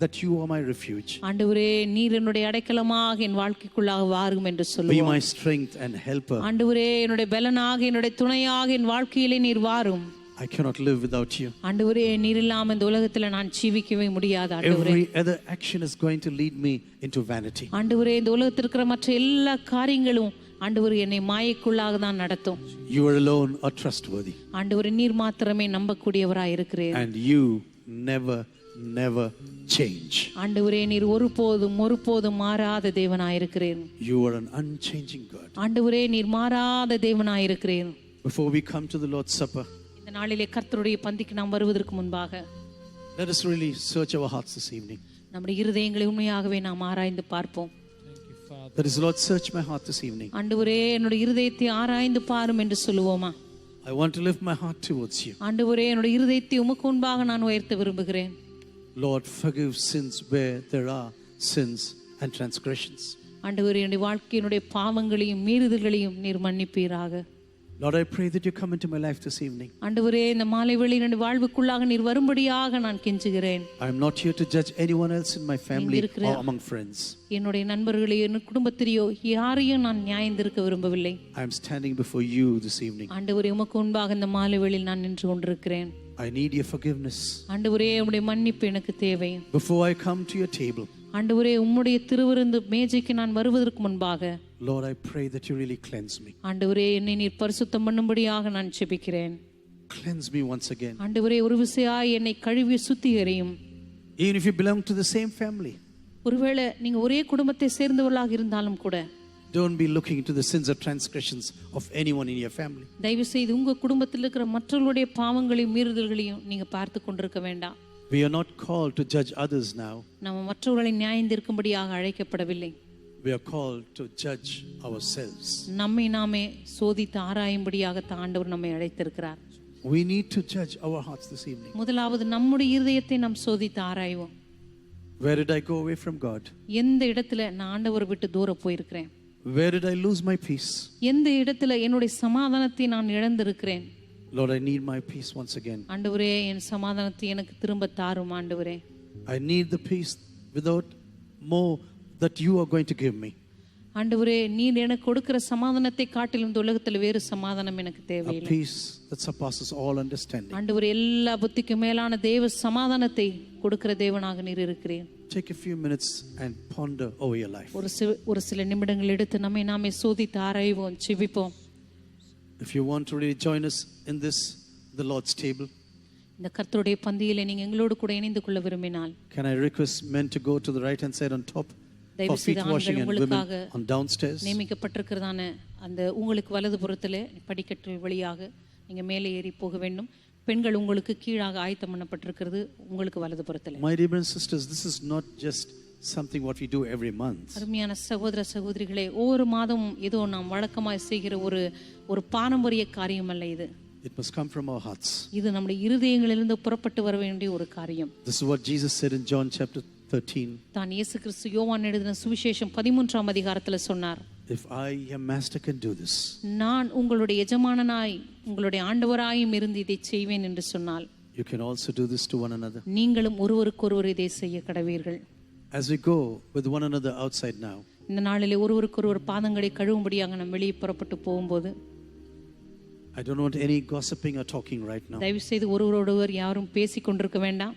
that you are my refuge. ஆண்டவரே, நீர் என்னுடைய அடைக்கலமாக என் வாழ்க்கைக்குள்ளாக வாரும் என்று Be சொல்லுவோம். my strength and helper. ஆண்டவரே, என்னுடைய பலனாக என்னுடைய துணையாக என் வாழ்க்கையிலே நீர் வாரும். I cannot live without you. ஆண்டவரே, நீர் இல்லாம இந்த உலகத்துல நான் ஜீவிக்கவே முடியாது. ஆண்டவரே, Every other action is going to lead me into vanity. ஆண்டவரே, இந்த உலகத்தில் இருக்கிற மற்ற எல்லா காரியங்களும் ஆண்டவரே என்னை மாயைக்குள்ளாக தான் நடத்தும். You are alone are trustworthy. ஆண்டவரே, நீர் மாத்திரமே நம்பக்கூடியவராய் இருக்கிறீர். And you never change. ஆண்டவரே, நீர் ஒருபோதும் மாறாத தேவனாய் இருக்கிறீர். You are an unchanging God. ஆண்டவரே, நீர் மாறாத தேவனாய் இருக்கிறீர். Before we come to the Lord's Supper, இந்த நாளிலே கர்த்தருடைய பந்திக்கு நாம் வருவதற்கு முன்பாக let us really search our hearts this evening. நம்முடைய இருதயங்களை உண்மையாகவே நாம் ஆராய்ந்து பார்ப்போம். That is, Lord, search my heart this evening. ஆண்டவரே, என்னுடைய இருதயத்தை ஆராய்ந்து பாரும் என்று சொல்லுவோமா? I want to lift my heart towards you. ஆண்டவரே, என்னுடைய இருதயத்தை உமக்கு முன்பாக நான் உயர்த்த விரும்புகிறேன். Lord, forgive sins where there are sins and transgressions. ஆண்டவரே, என்னுடைய வாழ்க்கையினுடைய பாவங்களையும் மீறுதல்களையும் நீர் மன்னிப்பீராக. Lord, I pray that you come into my life this evening. ஆண்டவரே, இந்த மாலை வேளையில் என்னுடைய வாழ்வுக்குள்ளாக நீர் வரும்படியாக நான் கெஞ்சுகிறேன். I am not here to judge anyone else in my family or among friends. என்னுடைய நண்பர்களையோ என் குடும்பத்திலேயோ யாரையும் நான் நியாயந்திருக்க விரும்பவில்லை. I am standing before you this evening. ஆண்டவரே, உமக்கு முன்பாக இந்த மாலை வேளையில் நான் நின்று கொண்டிருக்கிறேன். I need your forgiveness. ஆண்டவரே, உம்முடைய மன்னிப்பு எனக்கு தேவை. Before I come to your table, ஆண்டவரே, உம்முடைய திருவிருந்து மேஜைக்கு நான் வருவதற்கு முன்பாக Lord, I pray that you really cleanse me. ஆண்டவரே, என்னை நீர் பரிசுத்தம் பண்ணும்படியாக நான் ஜெபிக்கிறேன். Cleanse me once again. ஆண்டவரே, ஒரு விசையாய் என்னை கழுவி சுத்திகரியும். Even if you belong to the same family, ஒருவேளை நீங்க ஒரே குடும்பத்தை சேர்ந்தவர்களாக இருந்தாலும் கூட don't be looking into the sins or transgressions of anyone in your family. தயவு செய்து உங்க குடும்பத்தில் இருக்கிற மற்றவர்களுடைய பாவங்களையும் மீறுதல்களையும் நீங்க பார்த்து கொண்டிருக்க வேண்டாம். We are not called to judge others now. நம்ம மற்றவர்களை நியாயந்திருக்கும்படியாக அழைக்கப்படவில்லை. We are called to judge ourselves. நம்மை நாமே சோதித்து ஆராயும்படியாக ஆண்டவர் நம்மை அழைத்திருக்கிறார். We need to judge our hearts this evening. முதலாவது நம்முடைய இருதயத்தை நாம் சோதித்து ஆராய்வோம். Where did I go away from God? எந்த இடத்துல நான் ஆண்டவரை விட்டு தூர போயிருக்கிறேன்? Where did I lose my peace? எந்த இடத்துல என்னுடைய சமாதானத்தை நான் இழந்திருக்கிறேன்? Lord, I need my peace once again. ஆண்டவரே, என் சமாதானத்தை எனக்கு திரும்ப தாரும் ஆண்டவரே. I need the peace without more that you are going to give me. ஆண்டவரே, நீர் எனக்கு கொடுக்கிற சமாதானத்தை காட்டிலும் இந்த உலகத்தில் வேறு சமாதானம் எனக்கு A தேவையில்லை. peace that surpasses all understanding. ஆண்டவரே, எல்லா புத்திக்கு மேலான தேவ சமாதானத்தை கொடுக்கிற தேவனாக நீர் இருக்கிறீர். Take a few minutes and ponder over your life. ஒரு சில நிமிடங்கள் எடுத்து நம்மை நாமே சோதித்து ஆராய்வோம், ஜெபிப்போம். If you want to really join us in this, the Lord's table, இந்த கர்த்தருடைய பந்தியிலே நீங்க எங்களோடு கூட இணைந்து கொள்ள விரும்பினால், can I request men to go to the right hand side on top for feet washing and women on downstairs? நியமிக்கப்பட்டிருக்கிறதான அந்த உங்களுக்கு வலது புறத்திலே படிக்கட்டு வழியாக நீங்க மேலே ஏறி போக வேண்டும். பெண்கள் உங்களுக்கு கீழாக ஆயத்தம் பண்ணப்பட்டிருக்கிறது, உங்களுக்கு வலது புறத்திலே. My dear brothers and sisters, this is not just something what we do every month. அருமையான சகோதர சகோதரிகளே, ஒவ்வொரு மாதமும் ஏதோ நாம் வழக்கமாய் செய்கிற ஒரு பாரம்பரிய காரியம் அல்ல இது. It must come from our hearts. இது நம்முடைய இருதயங்களிலிருந்து புறப்பட்டு வர வேண்டிய ஒரு காரியம். This is what Jesus said in John chapter 13. தான் இயேசு கிறிஸ்து யோவான் எழுதின சுவிசேஷம் 13ஆம் அதிகாரத்தில் சொன்னார், If I, your master, can do this, நான் உங்களுடைய எஜமானனாய் உங்களுடைய ஆண்டவராயும் இருந்து இதை செய்வேன் என்று சொன்னால், you can also do this to one another. நீங்களும் ஒருவருக்கொருவர் இதை செய்ய கடவீர்கள். As we go with one another outside now, இந்த நாளிலே ஒருவருக்கொருவர் பாதங்களை கழுவும்படியாக நாம் வெளியே புறப்பட்டு போகும்போது, I don't want any gossiping or talking right now. தயவு செய்து ஒருவரோடொருவர் யாரும் பேசி கொண்டிருக்க வேண்டாம்.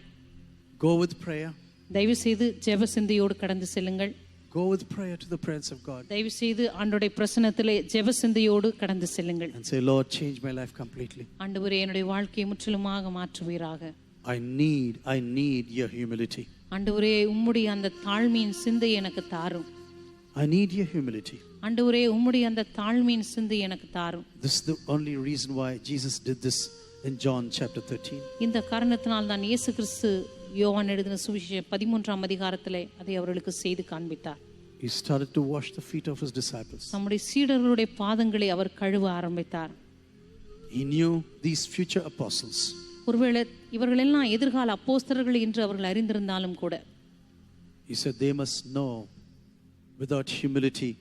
Go with prayer. தயவு செய்து ஜெப சிந்தையோடு கடந்து செல்லுங்கள். Go with prayer to the presence of God. தயவு செய்து ஆண்டவருடைய பிரசன்னத்திலே ஜெப சிந்தையோடு கடந்து செல்லுங்கள். And say, Lord, change my life completely. ஆண்டவரே, என்னுடைய வாழ்க்கையை முற்றிலுமாக மாற்றுவீராக. I need your humility. ஆண்டவரே, உம்முடைய அந்த தாழ்மையின் சிந்தை எனக்கு தாரும். I need your humility. ஆண்டவரே, உம்முடைய அந்த தாழ்மையின் சிந்தை எனக்கு தாரும். This is the only reason why Jesus did this in John chapter 13. இந்த காரணத்தினால் தான் இயேசு கிறிஸ்து யோவான் எழுதின சுவிசேஷம் 13ஆம் அதிகாரத்திலே அதை அவர்களுக்கு செய்து காண்பித்தார். He started to wash the feet of his disciples. நம்முடைய சீடர்களுடைய பாதங்களை அவர் கழுவ ஆரம்பித்தார். He knew these future apostles. ஒருவேளை இவர்கள் எல்லாம் எதிர்கால அப்போஸ்தலர்கள் என்று அவர்கள் அறிந்திருந்தாலும் கூட, He said they must know without humility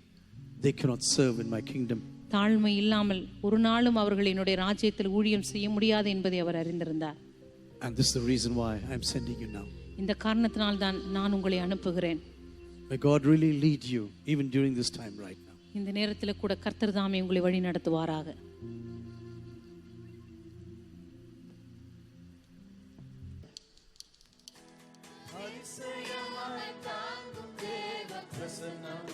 they cannot serve in my kingdom. தாழ்மை இல்லாமல் ஒரு நாளும் அவர்கள் என்னுடைய ராஜ்யத்தில் ஊழியம் செய்ய முடியாது என்பதை அவர் அறிந்திருந்தார். And this is the reason why I am sending you now. இந்த காரணத்தினால் தான் நான் உங்களை அனுப்புகிறேன். May God really lead you even during this time right now. இந்த நேரத்தில் கூட கர்த்தர் தாமே உங்களை வழி நடத்துவாராக. அதிசயமாய் தாங்கும் தேவ பிரசன்னம்